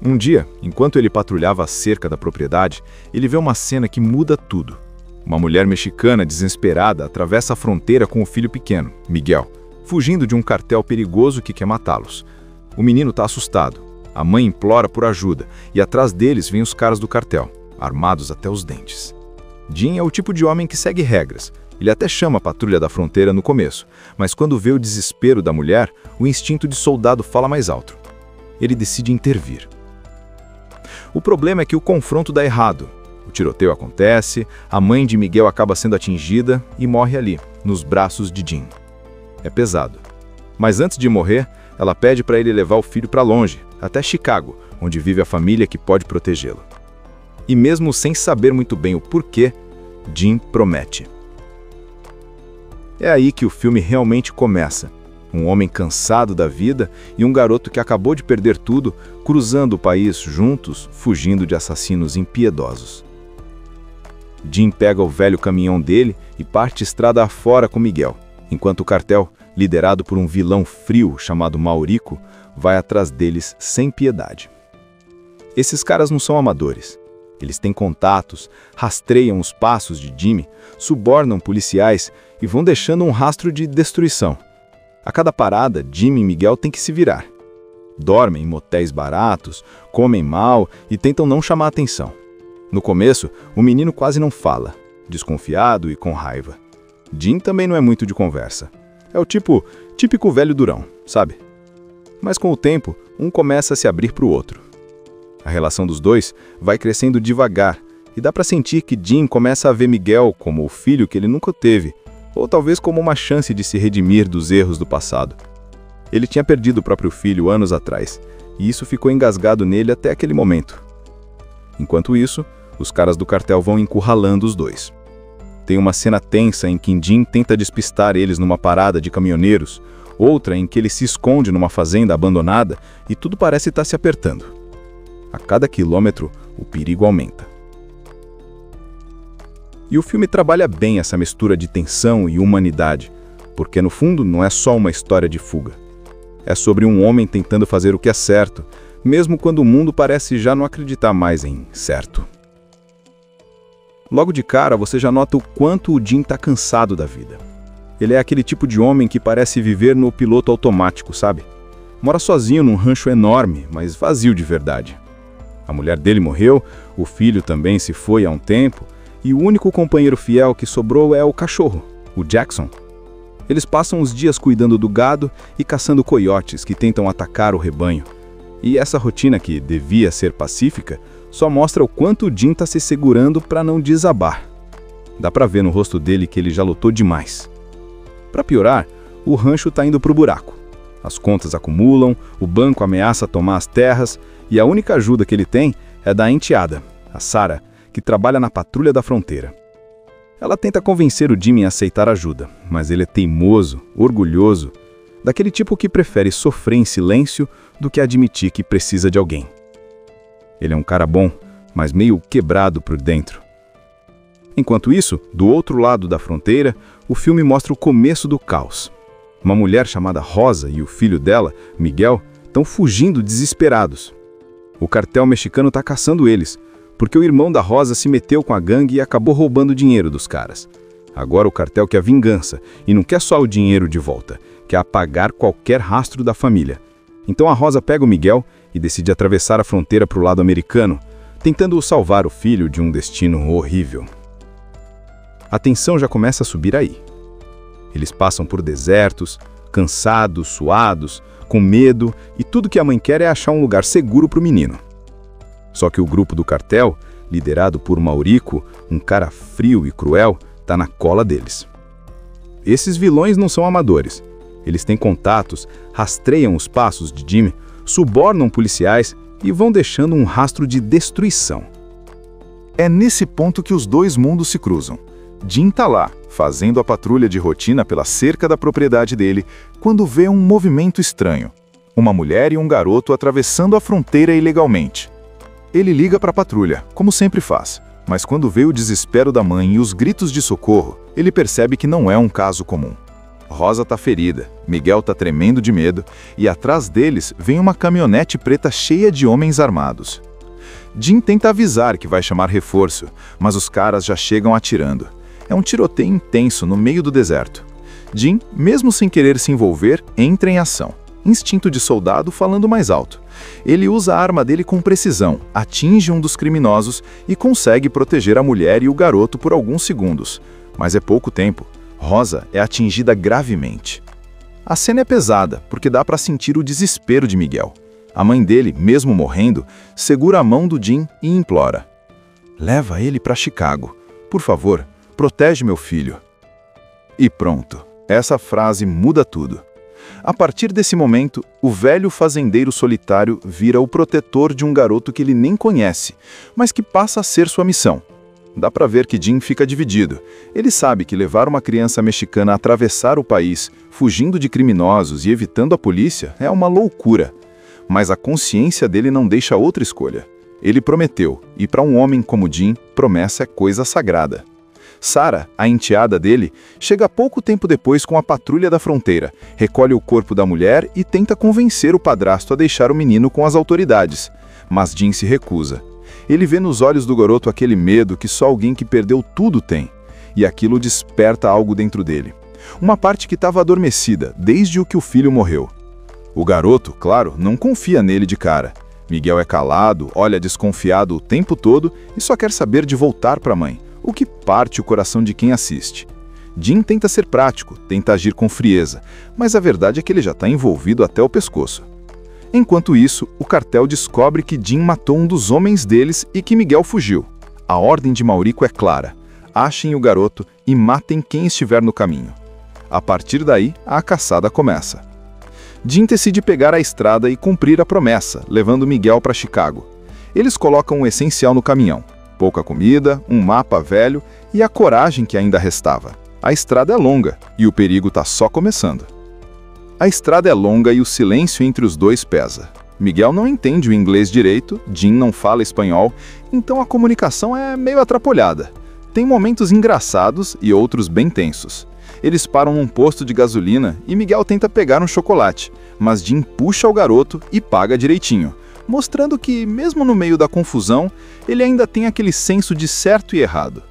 Um dia, enquanto ele patrulhava a cerca da propriedade, ele vê uma cena que muda tudo. Uma mulher mexicana desesperada atravessa a fronteira com o filho pequeno, Miguel, fugindo de um cartel perigoso que quer matá-los. O menino está assustado. A mãe implora por ajuda e atrás deles vêm os caras do cartel, armados até os dentes. Jim é o tipo de homem que segue regras. Ele até chama a patrulha da fronteira no começo, mas quando vê o desespero da mulher, o instinto de soldado fala mais alto. Ele decide intervir. O problema é que o confronto dá errado. O tiroteio acontece, a mãe de Miguel acaba sendo atingida e morre ali, nos braços de Jim. É pesado. Mas antes de morrer, ela pede para ele levar o filho para longe, até Chicago, onde vive a família que pode protegê-lo. E mesmo sem saber muito bem o porquê, Jim promete. É aí que o filme realmente começa. Um homem cansado da vida e um garoto que acabou de perder tudo, cruzando o país juntos, fugindo de assassinos impiedosos. Jim pega o velho caminhão dele e parte estrada afora com Miguel, enquanto o cartel, liderado por um vilão frio chamado Maurico, vai atrás deles sem piedade. Esses caras não são amadores. Eles têm contatos, rastreiam os passos de Jimmy, subornam policiais e vão deixando um rastro de destruição. A cada parada, Jimmy e Miguel têm que se virar. Dormem em motéis baratos, comem mal e tentam não chamar atenção. No começo, o menino quase não fala, desconfiado e com raiva. Jim também não é muito de conversa. É o típico velho durão, sabe? Mas com o tempo, um começa a se abrir para o outro. A relação dos dois vai crescendo devagar e dá para sentir que Jim começa a ver Miguel como o filho que ele nunca teve, ou talvez como uma chance de se redimir dos erros do passado. Ele tinha perdido o próprio filho anos atrás, e isso ficou engasgado nele até aquele momento. Enquanto isso, os caras do cartel vão encurralando os dois. Tem uma cena tensa em que Jim tenta despistar eles numa parada de caminhoneiros, outra em que ele se esconde numa fazenda abandonada e tudo parece estar se apertando. A cada quilômetro, o perigo aumenta. E o filme trabalha bem essa mistura de tensão e humanidade, porque no fundo não é só uma história de fuga. É sobre um homem tentando fazer o que é certo, mesmo quando o mundo parece já não acreditar mais em certo. Logo de cara, você já nota o quanto o Jim está cansado da vida. Ele é aquele tipo de homem que parece viver no piloto automático, sabe? Mora sozinho num rancho enorme, mas vazio de verdade. A mulher dele morreu, o filho também se foi há um tempo, e o único companheiro fiel que sobrou é o cachorro, o Jackson. Eles passam os dias cuidando do gado e caçando coiotes que tentam atacar o rebanho. E essa rotina, que devia ser pacífica, só mostra o quanto o Jim está se segurando para não desabar. Dá para ver no rosto dele que ele já lutou demais. Para piorar, o rancho está indo para o buraco. As contas acumulam, o banco ameaça tomar as terras, e a única ajuda que ele tem é da enteada, a Sarah, que trabalha na patrulha da fronteira. Ela tenta convencer o Jimmy a aceitar ajuda, mas ele é teimoso, orgulhoso, daquele tipo que prefere sofrer em silêncio do que admitir que precisa de alguém. Ele é um cara bom, mas meio quebrado por dentro. Enquanto isso, do outro lado da fronteira, o filme mostra o começo do caos. Uma mulher chamada Rosa e o filho dela, Miguel, estão fugindo desesperados. O cartel mexicano está caçando eles, porque o irmão da Rosa se meteu com a gangue e acabou roubando dinheiro dos caras. Agora o cartel quer vingança e não quer só o dinheiro de volta, quer apagar qualquer rastro da família. Então a Rosa pega o Miguel e decide atravessar a fronteira para o lado americano, tentando salvar o filho de um destino horrível. A tensão já começa a subir aí. Eles passam por desertos, cansados, suados, com medo, e tudo que a mãe quer é achar um lugar seguro para o menino. Só que o grupo do cartel, liderado por Maurico, um cara frio e cruel, está na cola deles. Esses vilões não são amadores. Eles têm contatos, rastreiam os passos de Jim, subornam policiais e vão deixando um rastro de destruição. É nesse ponto que os dois mundos se cruzam. Jim está lá, fazendo a patrulha de rotina pela cerca da propriedade dele, quando vê um movimento estranho. Uma mulher e um garoto atravessando a fronteira ilegalmente. Ele liga para a patrulha, como sempre faz, mas quando vê o desespero da mãe e os gritos de socorro, ele percebe que não é um caso comum. Rosa está ferida, Miguel está tremendo de medo e atrás deles vem uma caminhonete preta cheia de homens armados. Jim tenta avisar que vai chamar reforço, mas os caras já chegam atirando. É um tiroteio intenso no meio do deserto. Jim, mesmo sem querer se envolver, entra em ação. Instinto de soldado falando mais alto. Ele usa a arma dele com precisão, atinge um dos criminosos e consegue proteger a mulher e o garoto por alguns segundos. Mas é pouco tempo. Rosa é atingida gravemente. A cena é pesada, porque dá para sentir o desespero de Miguel. A mãe dele, mesmo morrendo, segura a mão do Jim e implora: "Leva ele para Chicago. Por favor, protege meu filho." E pronto, essa frase muda tudo. A partir desse momento, o velho fazendeiro solitário vira o protetor de um garoto que ele nem conhece, mas que passa a ser sua missão. Dá pra ver que Jim fica dividido. Ele sabe que levar uma criança mexicana a atravessar o país, fugindo de criminosos e evitando a polícia, é uma loucura. Mas a consciência dele não deixa outra escolha. Ele prometeu, e para um homem como Jim, promessa é coisa sagrada. Sara, a enteada dele, chega pouco tempo depois com a patrulha da fronteira, recolhe o corpo da mulher e tenta convencer o padrasto a deixar o menino com as autoridades. Mas Jim se recusa. Ele vê nos olhos do garoto aquele medo que só alguém que perdeu tudo tem, e aquilo desperta algo dentro dele. Uma parte que estava adormecida desde o que o filho morreu. O garoto, claro, não confia nele de cara. Miguel é calado, olha desconfiado o tempo todo e só quer saber de voltar para a mãe, o que parte o coração de quem assiste. Jim tenta ser prático, tenta agir com frieza, mas a verdade é que ele já está envolvido até o pescoço. Enquanto isso, o cartel descobre que Jim matou um dos homens deles e que Miguel fugiu. A ordem de Maurico é clara: achem o garoto e matem quem estiver no caminho. A partir daí, a caçada começa. Jim decide pegar a estrada e cumprir a promessa, levando Miguel para Chicago. Eles colocam o essencial no caminhão: pouca comida, um mapa velho e a coragem que ainda restava. A estrada é longa e o perigo está só começando. A estrada é longa e o silêncio entre os dois pesa. Miguel não entende o inglês direito, Jim não fala espanhol, então a comunicação é meio atrapalhada. Tem momentos engraçados e outros bem tensos. Eles param num posto de gasolina e Miguel tenta pegar um chocolate, mas Jim puxa o garoto e paga direitinho, mostrando que, mesmo no meio da confusão, ele ainda tem aquele senso de certo e errado.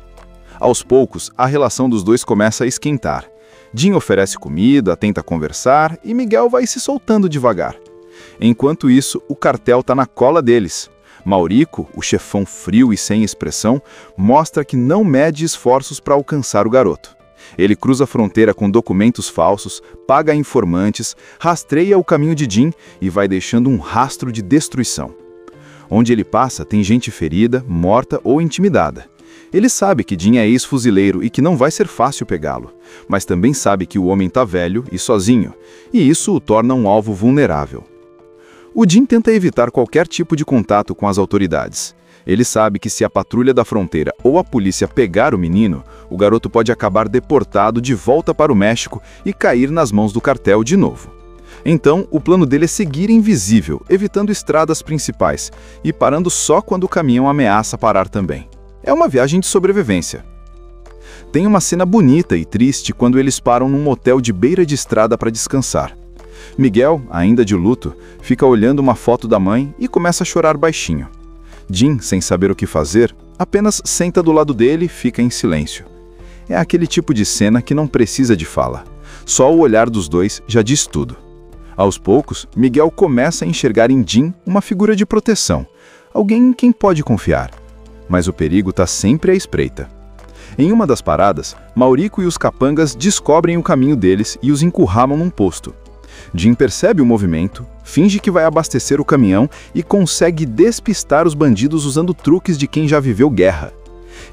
Aos poucos, a relação dos dois começa a esquentar. Jim oferece comida, tenta conversar e Miguel vai se soltando devagar. Enquanto isso, o cartel está na cola deles. Maurico, o chefão frio e sem expressão, mostra que não mede esforços para alcançar o garoto. Ele cruza a fronteira com documentos falsos, paga informantes, rastreia o caminho de Jim e vai deixando um rastro de destruição. Onde ele passa, tem gente ferida, morta ou intimidada. Ele sabe que Jim é ex-fuzileiro e que não vai ser fácil pegá-lo, mas também sabe que o homem está velho e sozinho, e isso o torna um alvo vulnerável. O Jim tenta evitar qualquer tipo de contato com as autoridades. Ele sabe que se a patrulha da fronteira ou a polícia pegar o menino, o garoto pode acabar deportado de volta para o México e cair nas mãos do cartel de novo. Então, o plano dele é seguir invisível, evitando estradas principais e parando só quando o caminhão ameaça parar também. É uma viagem de sobrevivência. Tem uma cena bonita e triste quando eles param num motel de beira de estrada para descansar. Miguel, ainda de luto, fica olhando uma foto da mãe e começa a chorar baixinho. Jim, sem saber o que fazer, apenas senta do lado dele e fica em silêncio. É aquele tipo de cena que não precisa de fala. Só o olhar dos dois já diz tudo. Aos poucos, Miguel começa a enxergar em Jim uma figura de proteção, alguém em quem pode confiar. Mas o perigo está sempre à espreita. Em uma das paradas, Maurico e os capangas descobrem o caminho deles e os encurralam num posto. Jim percebe o movimento, finge que vai abastecer o caminhão e consegue despistar os bandidos usando truques de quem já viveu guerra.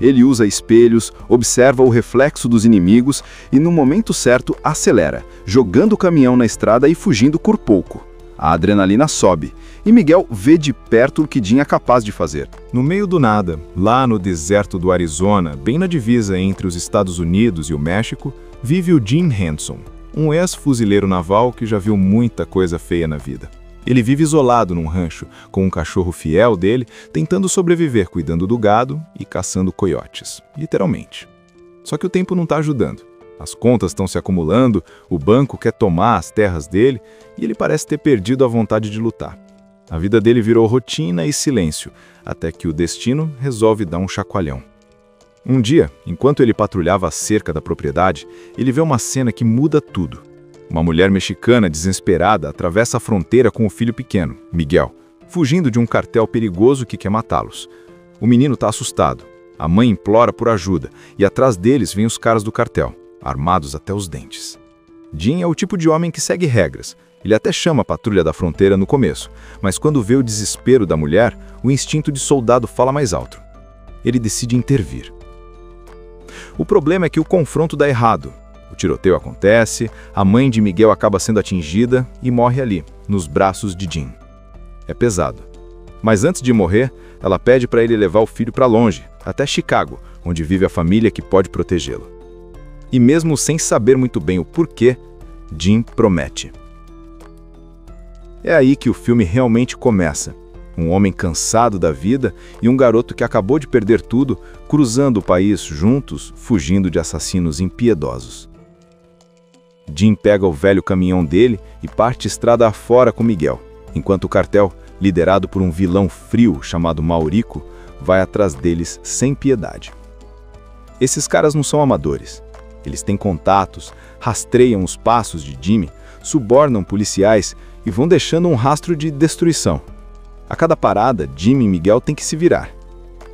Ele usa espelhos, observa o reflexo dos inimigos e, no momento certo, acelera, jogando o caminhão na estrada e fugindo por pouco. A adrenalina sobe e Miguel vê de perto o que Jim é capaz de fazer. No meio do nada, lá no deserto do Arizona, bem na divisa entre os Estados Unidos e o México, vive o Jim Henson, um ex-fuzileiro naval que já viu muita coisa feia na vida. Ele vive isolado num rancho, com um cachorro fiel dele, tentando sobreviver cuidando do gado e caçando coiotes, literalmente. Só que o tempo não está ajudando. As contas estão se acumulando, o banco quer tomar as terras dele e ele parece ter perdido a vontade de lutar. A vida dele virou rotina e silêncio, até que o destino resolve dar um chacoalhão. Um dia, enquanto ele patrulhava a cerca da propriedade, ele vê uma cena que muda tudo. Uma mulher mexicana desesperada atravessa a fronteira com o filho pequeno, Miguel, fugindo de um cartel perigoso que quer matá-los. O menino está assustado. A mãe implora por ajuda e atrás deles vêm os caras do cartel, armados até os dentes. Jim é o tipo de homem que segue regras. Ele até chama a patrulha da fronteira no começo, mas quando vê o desespero da mulher, o instinto de soldado fala mais alto. Ele decide intervir. O problema é que o confronto dá errado. O tiroteio acontece, a mãe de Miguel acaba sendo atingida e morre ali, nos braços de Jim. É pesado. Mas antes de morrer, ela pede para ele levar o filho para longe, até Chicago, onde vive a família que pode protegê-lo. E mesmo sem saber muito bem o porquê, Jim promete. É aí que o filme realmente começa. Um homem cansado da vida e um garoto que acabou de perder tudo, cruzando o país juntos, fugindo de assassinos impiedosos. Jim pega o velho caminhão dele e parte estrada afora com Miguel, enquanto o cartel, liderado por um vilão frio chamado Maurico, vai atrás deles sem piedade. Esses caras não são amadores. Eles têm contatos, rastreiam os passos de Jimmy, subornam policiais e vão deixando um rastro de destruição. A cada parada, Jimmy e Miguel têm que se virar.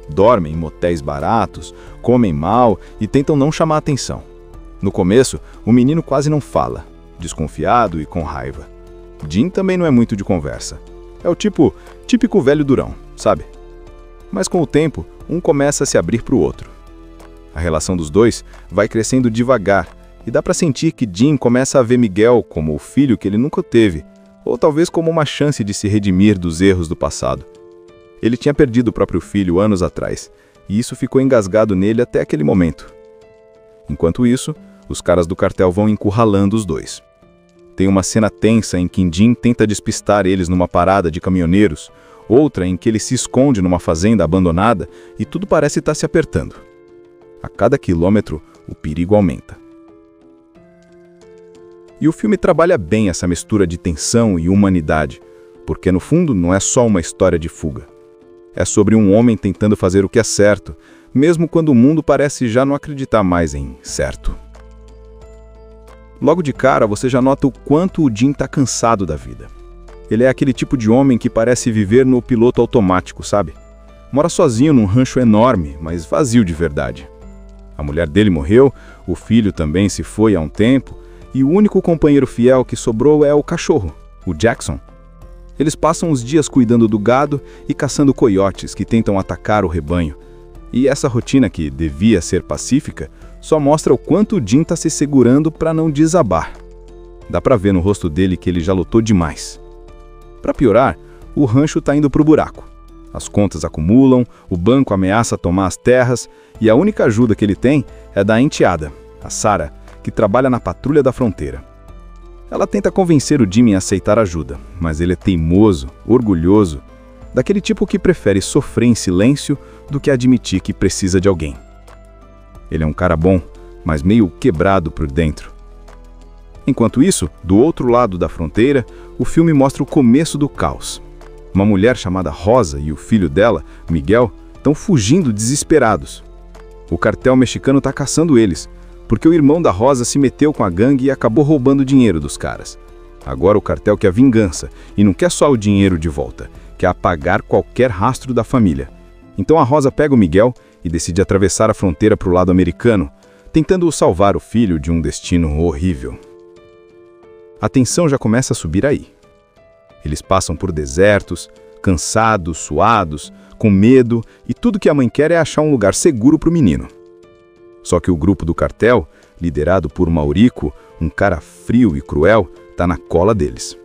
Dormem em motéis baratos, comem mal e tentam não chamar atenção. No começo, o menino quase não fala, desconfiado e com raiva. Jim também não é muito de conversa. É o típico velho durão, sabe? Mas com o tempo, um começa a se abrir para o outro. A relação dos dois vai crescendo devagar e dá para sentir que Jim começa a ver Miguel como o filho que ele nunca teve, ou talvez como uma chance de se redimir dos erros do passado. Ele tinha perdido o próprio filho anos atrás, e isso ficou engasgado nele até aquele momento. Enquanto isso, os caras do cartel vão encurralando os dois. Tem uma cena tensa em que Jim tenta despistar eles numa parada de caminhoneiros, outra em que ele se esconde numa fazenda abandonada e tudo parece estar se apertando. A cada quilômetro, o perigo aumenta. E o filme trabalha bem essa mistura de tensão e humanidade, porque no fundo não é só uma história de fuga. É sobre um homem tentando fazer o que é certo, mesmo quando o mundo parece já não acreditar mais em certo. Logo de cara, você já nota o quanto o Jim está cansado da vida. Ele é aquele tipo de homem que parece viver no piloto automático, sabe? Mora sozinho num rancho enorme, mas vazio de verdade. A mulher dele morreu, o filho também se foi há um tempo, e o único companheiro fiel que sobrou é o cachorro, o Jackson. Eles passam os dias cuidando do gado e caçando coiotes que tentam atacar o rebanho. E essa rotina, que devia ser pacífica, só mostra o quanto o Jim está se segurando para não desabar. Dá para ver no rosto dele que ele já lutou demais. Para piorar, o rancho está indo para o buraco. As contas acumulam, o banco ameaça tomar as terras e a única ajuda que ele tem é da enteada, a Sarah, que trabalha na patrulha da fronteira. Ela tenta convencer o Jimmy a aceitar ajuda, mas ele é teimoso, orgulhoso, daquele tipo que prefere sofrer em silêncio do que admitir que precisa de alguém. Ele é um cara bom, mas meio quebrado por dentro. Enquanto isso, do outro lado da fronteira, o filme mostra o começo do caos. Uma mulher chamada Rosa e o filho dela, Miguel, estão fugindo desesperados. O cartel mexicano está caçando eles, porque o irmão da Rosa se meteu com a gangue e acabou roubando o dinheiro dos caras. Agora o cartel quer vingança, e não quer só o dinheiro de volta, quer apagar qualquer rastro da família. Então a Rosa pega o Miguel e decide atravessar a fronteira para o lado americano, tentando salvar o filho de um destino horrível. A tensão já começa a subir aí. Eles passam por desertos, cansados, suados, com medo, e tudo que a mãe quer é achar um lugar seguro para o menino. Só que o grupo do cartel, liderado por Maurico, um cara frio e cruel, está na cola deles.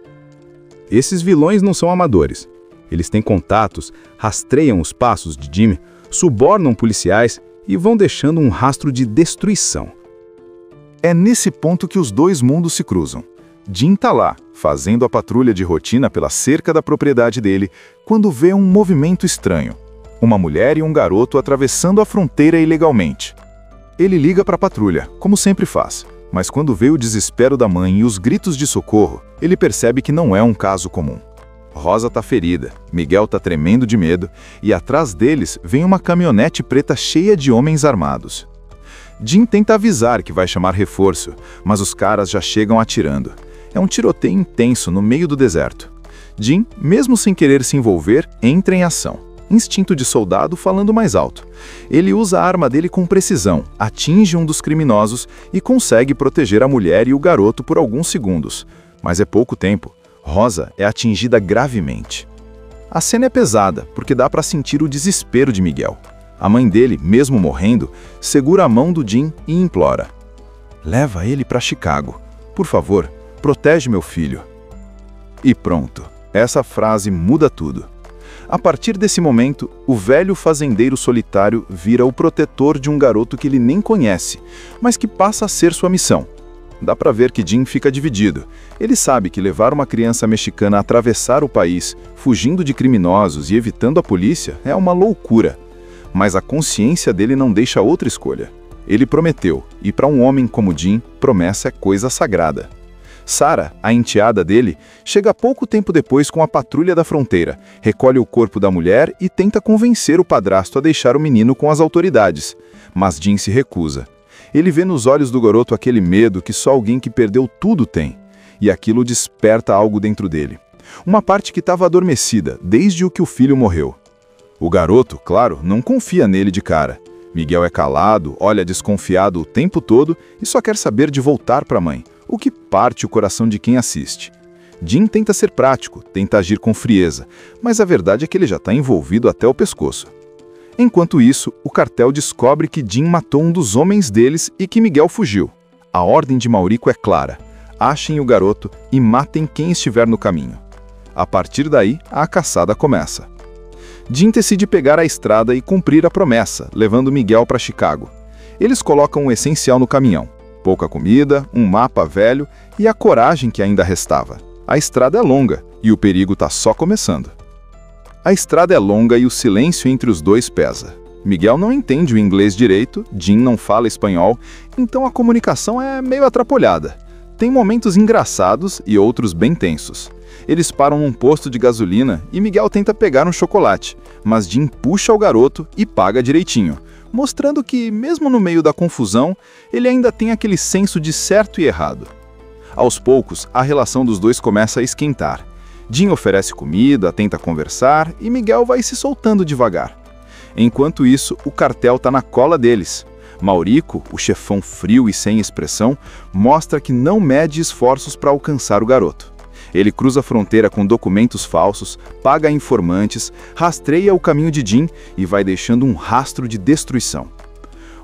Esses vilões não são amadores. Eles têm contatos, rastreiam os passos de Jim, subornam policiais e vão deixando um rastro de destruição. É nesse ponto que os dois mundos se cruzam. Jim está lá, fazendo a patrulha de rotina pela cerca da propriedade dele, quando vê um movimento estranho. Uma mulher e um garoto atravessando a fronteira ilegalmente. Ele liga para a patrulha, como sempre faz, mas quando vê o desespero da mãe e os gritos de socorro, ele percebe que não é um caso comum. Rosa está ferida, Miguel está tremendo de medo e atrás deles vem uma caminhonete preta cheia de homens armados. Jim tenta avisar que vai chamar reforço, mas os caras já chegam atirando. É um tiroteio intenso no meio do deserto. Jim, mesmo sem querer se envolver, entra em ação. Instinto de soldado falando mais alto. Ele usa a arma dele com precisão, atinge um dos criminosos e consegue proteger a mulher e o garoto por alguns segundos. Mas é pouco tempo. Rosa é atingida gravemente. A cena é pesada, porque dá para sentir o desespero de Miguel. A mãe dele, mesmo morrendo, segura a mão do Jim e implora: "Leva ele para Chicago. Por favor, protege meu filho." E pronto, essa frase muda tudo. A partir desse momento, o velho fazendeiro solitário vira o protetor de um garoto que ele nem conhece, mas que passa a ser sua missão. Dá para ver que Jim fica dividido. Ele sabe que levar uma criança mexicana a atravessar o país, fugindo de criminosos e evitando a polícia, é uma loucura. Mas a consciência dele não deixa outra escolha. Ele prometeu, e para um homem como Jim, promessa é coisa sagrada. Sara, a enteada dele, chega pouco tempo depois com a patrulha da fronteira, recolhe o corpo da mulher e tenta convencer o padrasto a deixar o menino com as autoridades. Mas Jim se recusa. Ele vê nos olhos do garoto aquele medo que só alguém que perdeu tudo tem. E aquilo desperta algo dentro dele. Uma parte que estava adormecida desde o que o filho morreu. O garoto, claro, não confia nele de cara. Miguel é calado, olha desconfiado o tempo todo e só quer saber de voltar para a mãe, o que parte o coração de quem assiste. Jim tenta ser prático, tenta agir com frieza, mas a verdade é que ele já está envolvido até o pescoço. Enquanto isso, o cartel descobre que Jim matou um dos homens deles e que Miguel fugiu. A ordem de Maurico é clara: achem o garoto e matem quem estiver no caminho. A partir daí, a caçada começa. Jim decide pegar a estrada e cumprir a promessa, levando Miguel para Chicago. Eles colocam o essencial no caminhão: pouca comida, um mapa velho e a coragem que ainda restava. A estrada é longa e o perigo está só começando. A estrada é longa e o silêncio entre os dois pesa. Miguel não entende o inglês direito, Jim não fala espanhol, então a comunicação é meio atrapalhada. Tem momentos engraçados e outros bem tensos. Eles param num posto de gasolina e Miguel tenta pegar um chocolate, mas Jim puxa o garoto e paga direitinho, mostrando que, mesmo no meio da confusão, ele ainda tem aquele senso de certo e errado. Aos poucos, a relação dos dois começa a esquentar. Jim oferece comida, tenta conversar e Miguel vai se soltando devagar. Enquanto isso, o cartel está na cola deles. Maurico, o chefão frio e sem expressão, mostra que não mede esforços para alcançar o garoto. Ele cruza a fronteira com documentos falsos, paga informantes, rastreia o caminho de Jim e vai deixando um rastro de destruição.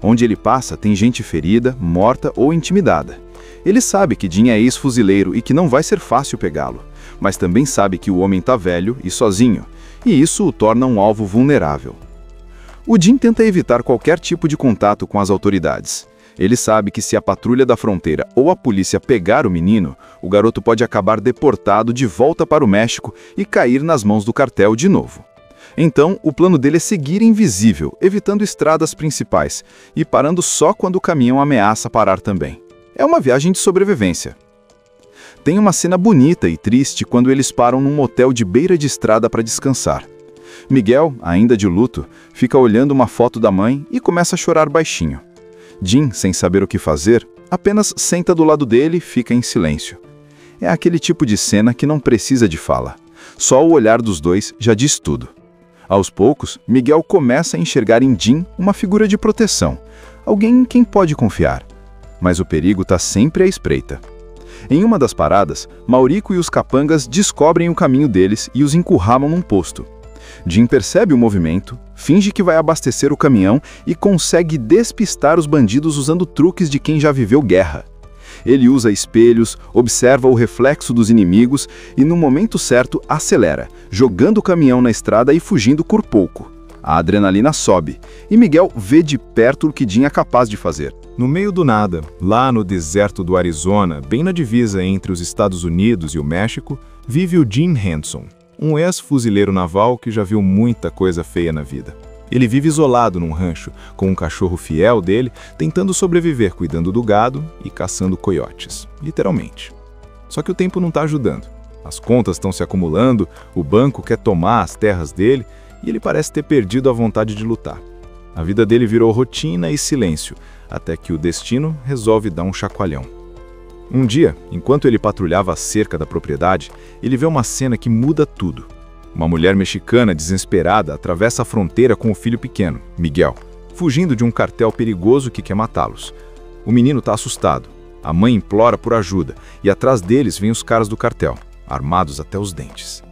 Onde ele passa, tem gente ferida, morta ou intimidada. Ele sabe que Jim é ex-fuzileiro e que não vai ser fácil pegá-lo, mas também sabe que o homem está velho e sozinho, e isso o torna um alvo vulnerável. O Jim tenta evitar qualquer tipo de contato com as autoridades. Ele sabe que se a patrulha da fronteira ou a polícia pegar o menino, o garoto pode acabar deportado de volta para o México e cair nas mãos do cartel de novo. Então, o plano dele é seguir invisível, evitando estradas principais e parando só quando o caminhão ameaça parar também. É uma viagem de sobrevivência. Tem uma cena bonita e triste quando eles param num motel de beira de estrada para descansar. Miguel, ainda de luto, fica olhando uma foto da mãe e começa a chorar baixinho. Jim, sem saber o que fazer, apenas senta do lado dele e fica em silêncio. É aquele tipo de cena que não precisa de fala. Só o olhar dos dois já diz tudo. Aos poucos, Miguel começa a enxergar em Jim uma figura de proteção, alguém em quem pode confiar. Mas o perigo está sempre à espreita. Em uma das paradas, Maurico e os capangas descobrem o caminho deles e os encurralam num posto. Jim percebe o movimento, finge que vai abastecer o caminhão e consegue despistar os bandidos usando truques de quem já viveu guerra. Ele usa espelhos, observa o reflexo dos inimigos e, no momento certo, acelera, jogando o caminhão na estrada e fugindo por pouco. A adrenalina sobe e Miguel vê de perto o que Jim é capaz de fazer. No meio do nada, lá no deserto do Arizona, bem na divisa entre os Estados Unidos e o México, vive o Jim Henson, um ex-fuzileiro naval que já viu muita coisa feia na vida. Ele vive isolado num rancho, com um cachorro fiel dele, tentando sobreviver cuidando do gado e caçando coiotes, literalmente. Só que o tempo não está ajudando. As contas estão se acumulando, o banco quer tomar as terras dele e ele parece ter perdido a vontade de lutar. A vida dele virou rotina e silêncio, até que o destino resolve dar um chacoalhão. Um dia, enquanto ele patrulhava a cerca da propriedade, ele vê uma cena que muda tudo. Uma mulher mexicana desesperada atravessa a fronteira com o filho pequeno, Miguel, fugindo de um cartel perigoso que quer matá-los. O menino está assustado. A mãe implora por ajuda e atrás deles vêm os caras do cartel, armados até os dentes.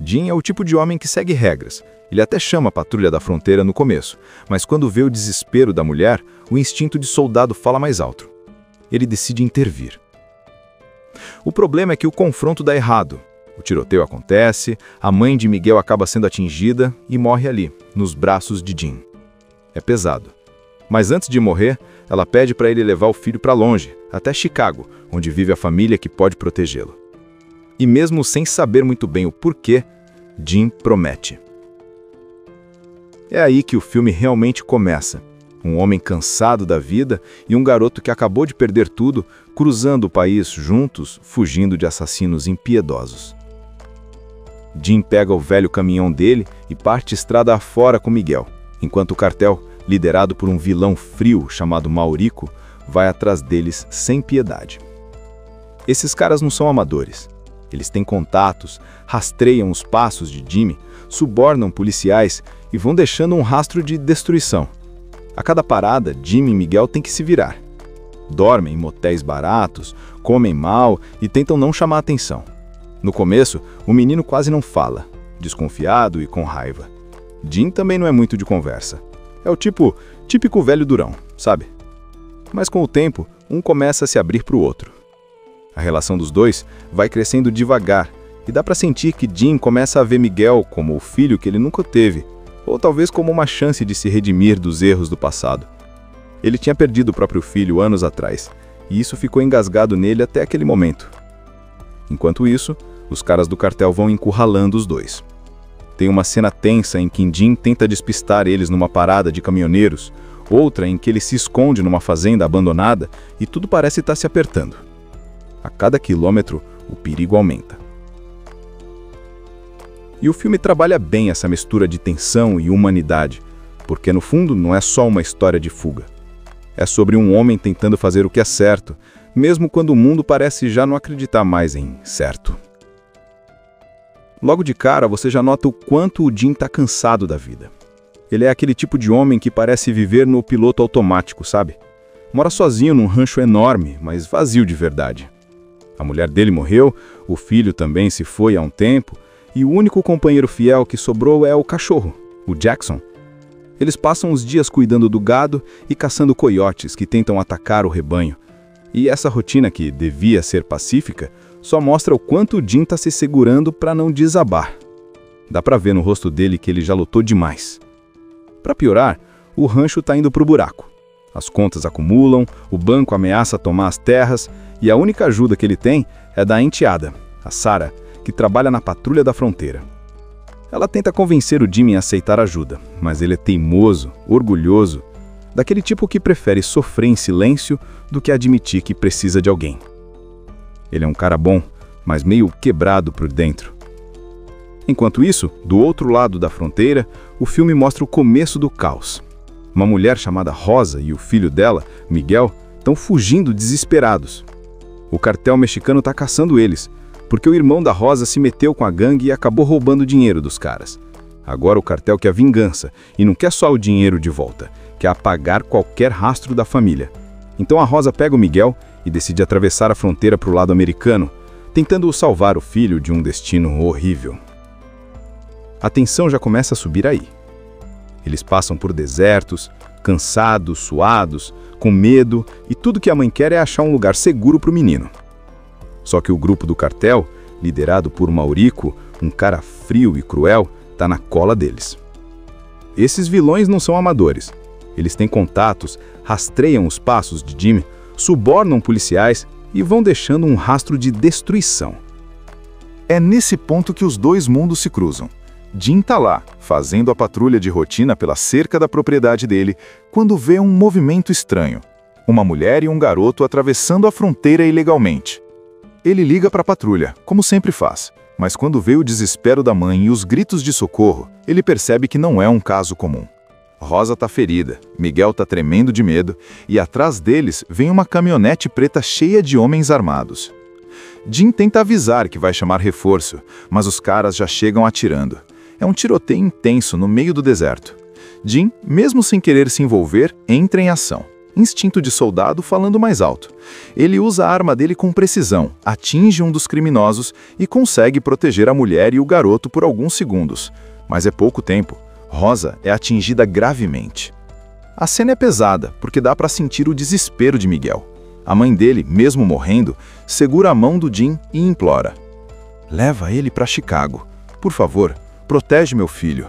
Jim é o tipo de homem que segue regras. Ele até chama a patrulha da fronteira no começo, mas quando vê o desespero da mulher, o instinto de soldado fala mais alto. Ele decide intervir. O problema é que o confronto dá errado. O tiroteio acontece, a mãe de Miguel acaba sendo atingida e morre ali, nos braços de Jim. É pesado. Mas antes de morrer, ela pede para ele levar o filho para longe, até Chicago, onde vive a família que pode protegê-lo. E mesmo sem saber muito bem o porquê, Jim promete. É aí que o filme realmente começa. Um homem cansado da vida e um garoto que acabou de perder tudo, cruzando o país juntos, fugindo de assassinos impiedosos. Jim pega o velho caminhão dele e parte estrada afora com Miguel, enquanto o cartel, liderado por um vilão frio chamado Maurico, vai atrás deles sem piedade. Esses caras não são amadores. Eles têm contatos, rastreiam os passos de Jimmy, subornam policiais e vão deixando um rastro de destruição. A cada parada, Jimmy e Miguel têm que se virar. Dormem em motéis baratos, comem mal e tentam não chamar atenção. No começo, o menino quase não fala, desconfiado e com raiva. Jim também não é muito de conversa. É o típico velho durão, sabe? Mas com o tempo, um começa a se abrir para o outro. A relação dos dois vai crescendo devagar e dá para sentir que Jim começa a ver Miguel como o filho que ele nunca teve, ou talvez como uma chance de se redimir dos erros do passado. Ele tinha perdido o próprio filho anos atrás, e isso ficou engasgado nele até aquele momento. Enquanto isso, os caras do cartel vão encurralando os dois. Tem uma cena tensa em que Jim tenta despistar eles numa parada de caminhoneiros, outra em que ele se esconde numa fazenda abandonada e tudo parece estar se apertando. A cada quilômetro, o perigo aumenta. E o filme trabalha bem essa mistura de tensão e humanidade, porque no fundo não é só uma história de fuga. É sobre um homem tentando fazer o que é certo, mesmo quando o mundo parece já não acreditar mais em certo. Logo de cara, você já nota o quanto o Jim está cansado da vida. Ele é aquele tipo de homem que parece viver no piloto automático, sabe? Mora sozinho num rancho enorme, mas vazio de verdade. A mulher dele morreu, o filho também se foi há um tempo, e o único companheiro fiel que sobrou é o cachorro, o Jackson. Eles passam os dias cuidando do gado e caçando coiotes que tentam atacar o rebanho. E essa rotina, que devia ser pacífica, só mostra o quanto o Jim está se segurando para não desabar. Dá para ver no rosto dele que ele já lutou demais. Para piorar, o rancho está indo para o buraco. As contas acumulam, o banco ameaça tomar as terras e a única ajuda que ele tem é da enteada, a Sarah, que trabalha na patrulha da fronteira. Ela tenta convencer o Jimmy a aceitar ajuda, mas ele é teimoso, orgulhoso, daquele tipo que prefere sofrer em silêncio do que admitir que precisa de alguém. Ele é um cara bom, mas meio quebrado por dentro. Enquanto isso, do outro lado da fronteira, o filme mostra o começo do caos. Uma mulher chamada Rosa e o filho dela, Miguel, estão fugindo desesperados. O cartel mexicano está caçando eles, porque o irmão da Rosa se meteu com a gangue e acabou roubando o dinheiro dos caras. Agora o cartel quer vingança, e não quer só o dinheiro de volta, quer apagar qualquer rastro da família. Então a Rosa pega o Miguel e decide atravessar a fronteira para o lado americano, tentando salvar o filho de um destino horrível. A tensão já começa a subir aí. Eles passam por desertos, cansados, suados, com medo, e tudo que a mãe quer é achar um lugar seguro para o menino. Só que o grupo do cartel, liderado por Maurico, um cara frio e cruel, está na cola deles. Esses vilões não são amadores. Eles têm contatos, rastreiam os passos de Jim, subornam policiais e vão deixando um rastro de destruição. É nesse ponto que os dois mundos se cruzam. Jim está lá, fazendo a patrulha de rotina pela cerca da propriedade dele, quando vê um movimento estranho. Uma mulher e um garoto atravessando a fronteira ilegalmente. Ele liga para a patrulha, como sempre faz, mas quando vê o desespero da mãe e os gritos de socorro, ele percebe que não é um caso comum. Rosa está ferida, Miguel está tremendo de medo e atrás deles vem uma caminhonete preta cheia de homens armados. Jim tenta avisar que vai chamar reforço, mas os caras já chegam atirando. É um tiroteio intenso no meio do deserto. Jim, mesmo sem querer se envolver, entra em ação. Instinto de soldado falando mais alto. Ele usa a arma dele com precisão, atinge um dos criminosos e consegue proteger a mulher e o garoto por alguns segundos. Mas é pouco tempo. Rosa é atingida gravemente. A cena é pesada, porque dá para sentir o desespero de Miguel. A mãe dele, mesmo morrendo, segura a mão do Jim e implora: "Leva ele para Chicago. Por favor, protege meu filho."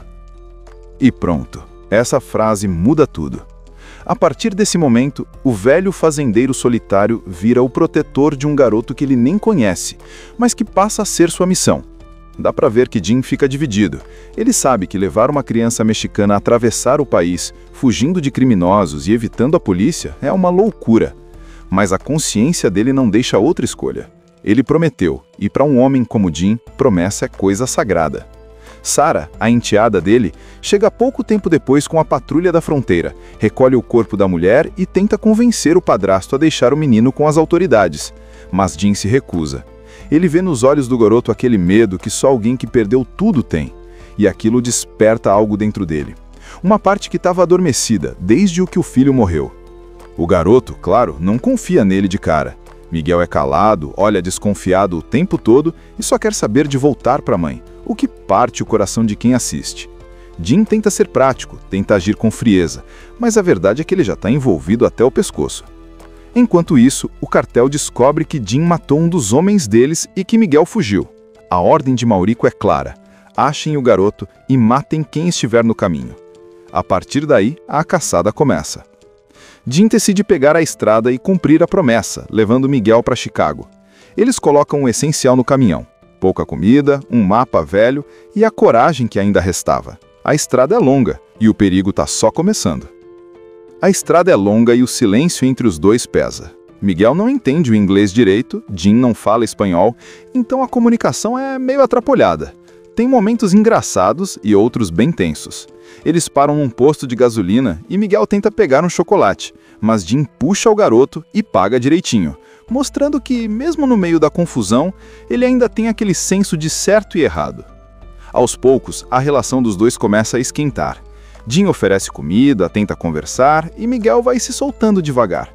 E pronto, essa frase muda tudo. A partir desse momento, o velho fazendeiro solitário vira o protetor de um garoto que ele nem conhece, mas que passa a ser sua missão. Dá pra ver que Jim fica dividido. Ele sabe que levar uma criança mexicana a atravessar o país, fugindo de criminosos e evitando a polícia, é uma loucura. Mas a consciência dele não deixa outra escolha. Ele prometeu, e para um homem como Jim, promessa é coisa sagrada. Sara, a enteada dele, chega pouco tempo depois com a patrulha da fronteira, recolhe o corpo da mulher e tenta convencer o padrasto a deixar o menino com as autoridades. Mas Jim se recusa. Ele vê nos olhos do garoto aquele medo que só alguém que perdeu tudo tem, e aquilo desperta algo dentro dele. Uma parte que estava adormecida desde o que o filho morreu. O garoto, claro, não confia nele de cara. Miguel é calado, olha desconfiado o tempo todo e só quer saber de voltar para a mãe, o que parte o coração de quem assiste. Jim tenta ser prático, tenta agir com frieza, mas a verdade é que ele já está envolvido até o pescoço. Enquanto isso, o cartel descobre que Jim matou um dos homens deles e que Miguel fugiu. A ordem de Maurico é clara: achem o garoto e matem quem estiver no caminho. A partir daí, a caçada começa. Jim decide pegar a estrada e cumprir a promessa, levando Miguel para Chicago. Eles colocam o essencial no caminhão: pouca comida, um mapa velho e a coragem que ainda restava. A estrada é longa e o perigo está só começando. A estrada é longa e o silêncio entre os dois pesa. Miguel não entende o inglês direito, Jim não fala espanhol, então a comunicação é meio atrapalhada. Tem momentos engraçados e outros bem tensos. Eles param num posto de gasolina e Miguel tenta pegar um chocolate, mas Jim puxa o garoto e paga direitinho, mostrando que, mesmo no meio da confusão, ele ainda tem aquele senso de certo e errado. Aos poucos, a relação dos dois começa a esquentar. Jim oferece comida, tenta conversar e Miguel vai se soltando devagar.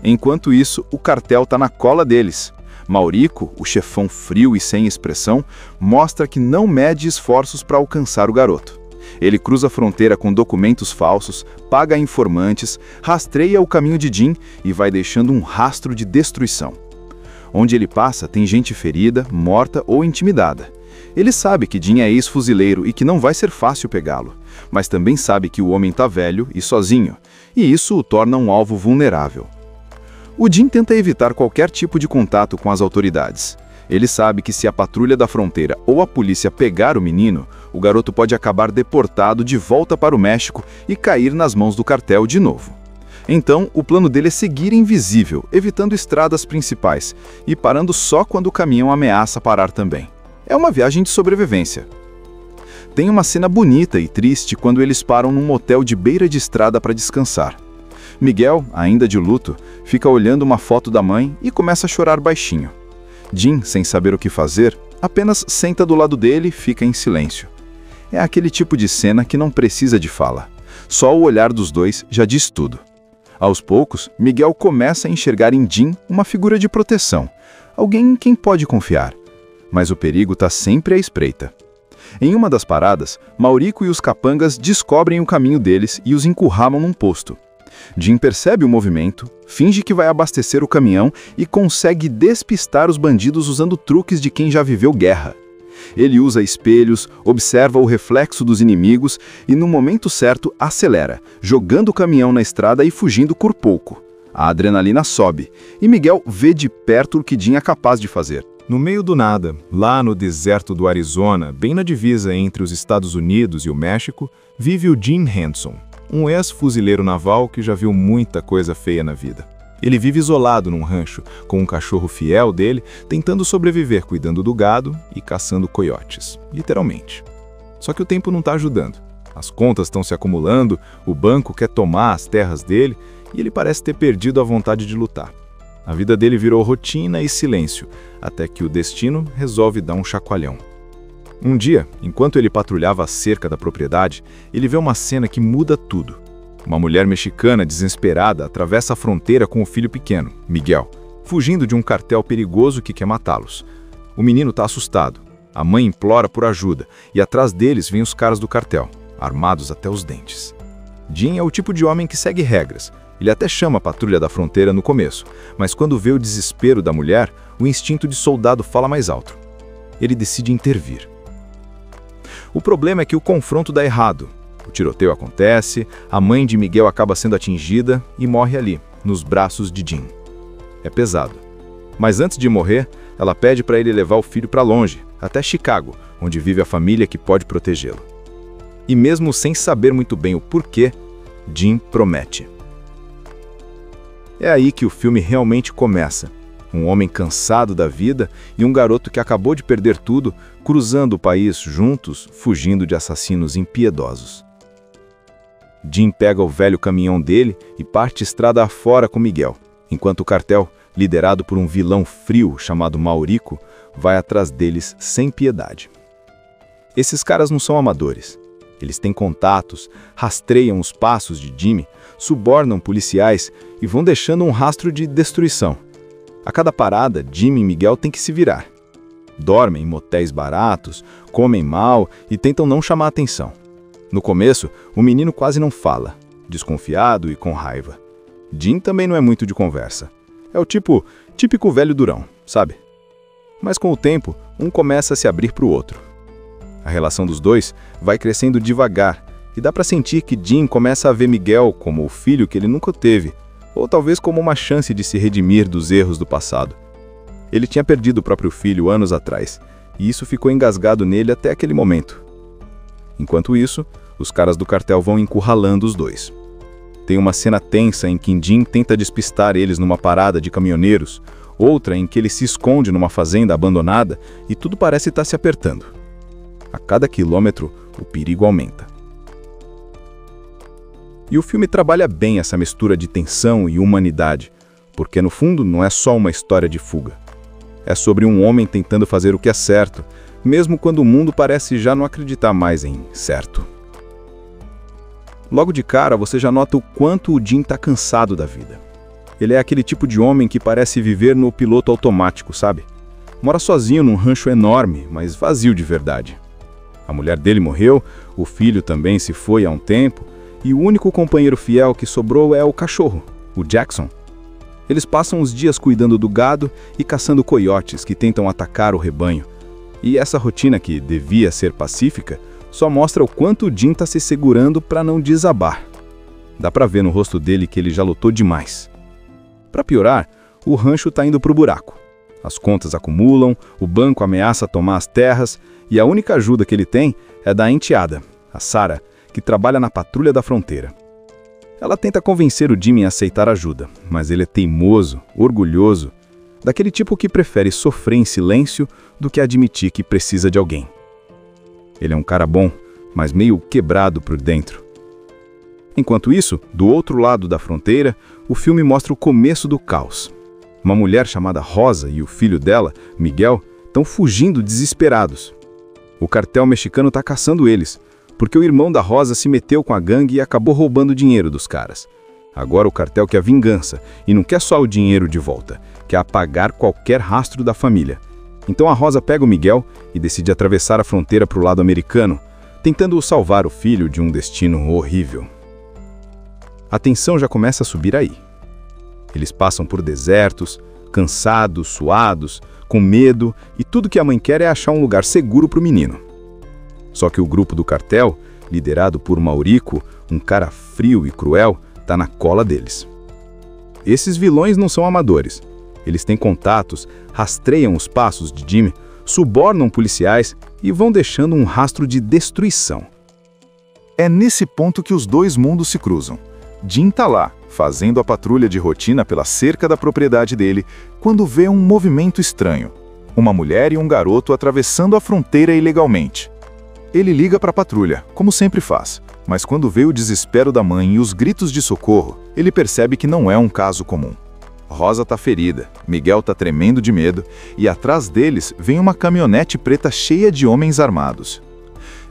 Enquanto isso, o cartel está na cola deles. Maurico, o chefão frio e sem expressão, mostra que não mede esforços para alcançar o garoto. Ele cruza a fronteira com documentos falsos, paga informantes, rastreia o caminho de Jim e vai deixando um rastro de destruição. Onde ele passa, tem gente ferida, morta ou intimidada. Ele sabe que Jim é ex-fuzileiro e que não vai ser fácil pegá-lo, mas também sabe que o homem está velho e sozinho, e isso o torna um alvo vulnerável. O Jim tenta evitar qualquer tipo de contato com as autoridades. Ele sabe que se a patrulha da fronteira ou a polícia pegar o menino, o garoto pode acabar deportado de volta para o México e cair nas mãos do cartel de novo. Então, o plano dele é seguir invisível, evitando estradas principais e parando só quando o caminhão ameaça parar também. É uma viagem de sobrevivência. Tem uma cena bonita e triste quando eles param num motel de beira de estrada para descansar. Miguel, ainda de luto, fica olhando uma foto da mãe e começa a chorar baixinho. Jim, sem saber o que fazer, apenas senta do lado dele e fica em silêncio. É aquele tipo de cena que não precisa de fala. Só o olhar dos dois já diz tudo. Aos poucos, Miguel começa a enxergar em Jim uma figura de proteção, alguém em quem pode confiar. Mas o perigo está sempre à espreita. Em uma das paradas, Maurico e os capangas descobrem o caminho deles e os encurralam num posto. Jim percebe o movimento, finge que vai abastecer o caminhão e consegue despistar os bandidos usando truques de quem já viveu guerra. Ele usa espelhos, observa o reflexo dos inimigos e, no momento certo, acelera, jogando o caminhão na estrada e fugindo por pouco. A adrenalina sobe e Miguel vê de perto o que Jim é capaz de fazer. No meio do nada, lá no deserto do Arizona, bem na divisa entre os Estados Unidos e o México, vive o Jim Henson, um ex-fuzileiro naval que já viu muita coisa feia na vida. Ele vive isolado num rancho, com um cachorro fiel dele, tentando sobreviver cuidando do gado e caçando coiotes, literalmente. Só que o tempo não está ajudando. As contas estão se acumulando, o banco quer tomar as terras dele e ele parece ter perdido a vontade de lutar. A vida dele virou rotina e silêncio, até que o destino resolve dar um chacoalhão. Um dia, enquanto ele patrulhava a cerca da propriedade, ele vê uma cena que muda tudo. Uma mulher mexicana desesperada atravessa a fronteira com o filho pequeno, Miguel, fugindo de um cartel perigoso que quer matá-los. O menino está assustado. A mãe implora por ajuda e atrás deles vêm os caras do cartel, armados até os dentes. Jim é o tipo de homem que segue regras. Ele até chama a patrulha da fronteira no começo, mas quando vê o desespero da mulher, o instinto de soldado fala mais alto. Ele decide intervir. O problema é que o confronto dá errado. O tiroteio acontece, a mãe de Miguel acaba sendo atingida e morre ali, nos braços de Jim. É pesado. Mas antes de morrer, ela pede para ele levar o filho para longe, até Chicago, onde vive a família que pode protegê-lo. E mesmo sem saber muito bem o porquê, Jim promete. É aí que o filme realmente começa. Um homem cansado da vida e um garoto que acabou de perder tudo, cruzando o país juntos, fugindo de assassinos impiedosos. Jim pega o velho caminhão dele e parte estrada afora com Miguel, enquanto o cartel, liderado por um vilão frio chamado Maurico, vai atrás deles sem piedade. Esses caras não são amadores. Eles têm contatos, rastreiam os passos de Jimmy, subornam policiais e vão deixando um rastro de destruição. A cada parada, Jimmy e Miguel têm que se virar. Dormem em motéis baratos, comem mal e tentam não chamar atenção. No começo, o menino quase não fala, desconfiado e com raiva. Jim também não é muito de conversa. É o típico velho durão, sabe? Mas com o tempo, um começa a se abrir para o outro. A relação dos dois vai crescendo devagar e dá para sentir que Jim começa a ver Miguel como o filho que ele nunca teve, ou talvez como uma chance de se redimir dos erros do passado. Ele tinha perdido o próprio filho anos atrás, e isso ficou engasgado nele até aquele momento. Enquanto isso, os caras do cartel vão encurralando os dois. Tem uma cena tensa em que Jim tenta despistar eles numa parada de caminhoneiros, outra em que ele se esconde numa fazenda abandonada e tudo parece estar se apertando. A cada quilômetro, o perigo aumenta. E o filme trabalha bem essa mistura de tensão e humanidade, porque no fundo não é só uma história de fuga. É sobre um homem tentando fazer o que é certo, mesmo quando o mundo parece já não acreditar mais em certo. Logo de cara, você já nota o quanto o Jim está cansado da vida. Ele é aquele tipo de homem que parece viver no piloto automático, sabe? Mora sozinho num rancho enorme, mas vazio de verdade. A mulher dele morreu, o filho também se foi há um tempo, e o único companheiro fiel que sobrou é o cachorro, o Jackson. Eles passam os dias cuidando do gado e caçando coiotes que tentam atacar o rebanho. E essa rotina, que devia ser pacífica, só mostra o quanto o Jim está se segurando para não desabar. Dá para ver no rosto dele que ele já lutou demais. Para piorar, o rancho está indo para o buraco. As contas acumulam, o banco ameaça tomar as terras e a única ajuda que ele tem é da enteada, a Sarah, que trabalha na patrulha da fronteira. Ela tenta convencer o Jimmy a aceitar ajuda, mas ele é teimoso, orgulhoso, daquele tipo que prefere sofrer em silêncio do que admitir que precisa de alguém. Ele é um cara bom, mas meio quebrado por dentro. Enquanto isso, do outro lado da fronteira, o filme mostra o começo do caos. Uma mulher chamada Rosa e o filho dela, Miguel, estão fugindo desesperados. O cartel mexicano está caçando eles, porque o irmão da Rosa se meteu com a gangue e acabou roubando o dinheiro dos caras. Agora o cartel quer vingança, e não quer só o dinheiro de volta, quer apagar qualquer rastro da família. Então a Rosa pega o Miguel e decide atravessar a fronteira para o lado americano, tentando salvar o filho de um destino horrível. A tensão já começa a subir aí. Eles passam por desertos, cansados, suados, com medo, e tudo que a mãe quer é achar um lugar seguro para o menino. Só que o grupo do cartel, liderado por Maurico, um cara frio e cruel, está na cola deles. Esses vilões não são amadores. Eles têm contatos, rastreiam os passos de Jim, subornam policiais e vão deixando um rastro de destruição. É nesse ponto que os dois mundos se cruzam. Jim tá lá, fazendo a patrulha de rotina pela cerca da propriedade dele, quando vê um movimento estranho. Uma mulher e um garoto atravessando a fronteira ilegalmente. Ele liga para a patrulha, como sempre faz, mas quando vê o desespero da mãe e os gritos de socorro, ele percebe que não é um caso comum. Rosa tá ferida, Miguel tá tremendo de medo e atrás deles vem uma caminhonete preta cheia de homens armados.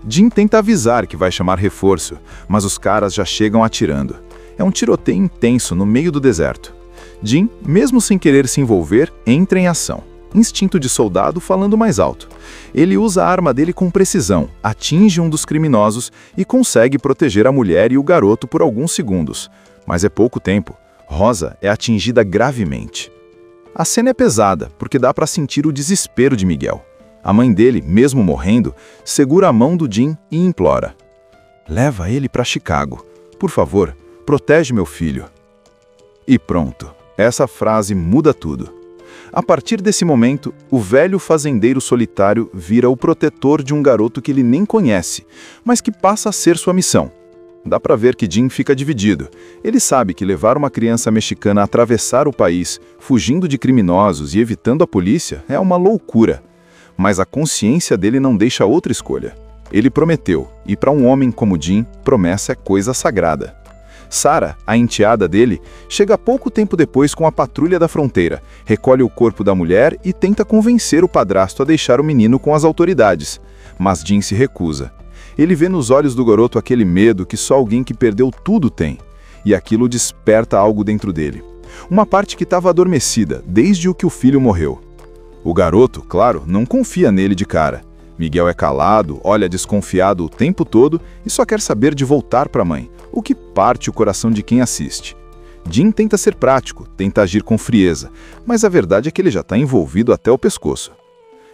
Jim tenta avisar que vai chamar reforço, mas os caras já chegam atirando. É um tiroteio intenso no meio do deserto. Jim, mesmo sem querer se envolver, entra em ação. Instinto de soldado falando mais alto. Ele usa a arma dele com precisão, atinge um dos criminosos e consegue proteger a mulher e o garoto por alguns segundos. Mas é pouco tempo. Rosa é atingida gravemente. A cena é pesada, porque dá para sentir o desespero de Miguel. A mãe dele, mesmo morrendo, segura a mão do Jim e implora: "Leva ele para Chicago. Por favor, protege meu filho." E pronto, essa frase muda tudo. A partir desse momento, o velho fazendeiro solitário vira o protetor de um garoto que ele nem conhece, mas que passa a ser sua missão. Dá pra ver que Jim fica dividido. Ele sabe que levar uma criança mexicana a atravessar o país, fugindo de criminosos e evitando a polícia, é uma loucura. Mas a consciência dele não deixa outra escolha. Ele prometeu, e para um homem como Jim, promessa é coisa sagrada. Sara, a enteada dele, chega pouco tempo depois com a patrulha da fronteira, recolhe o corpo da mulher e tenta convencer o padrasto a deixar o menino com as autoridades. Mas Jim se recusa. Ele vê nos olhos do garoto aquele medo que só alguém que perdeu tudo tem, e aquilo desperta algo dentro dele. Uma parte que estava adormecida desde o que o filho morreu. O garoto, claro, não confia nele de cara. Miguel é calado, olha desconfiado o tempo todo e só quer saber de voltar para a mãe, o que parte o coração de quem assiste. Jim tenta ser prático, tenta agir com frieza, mas a verdade é que ele já está envolvido até o pescoço.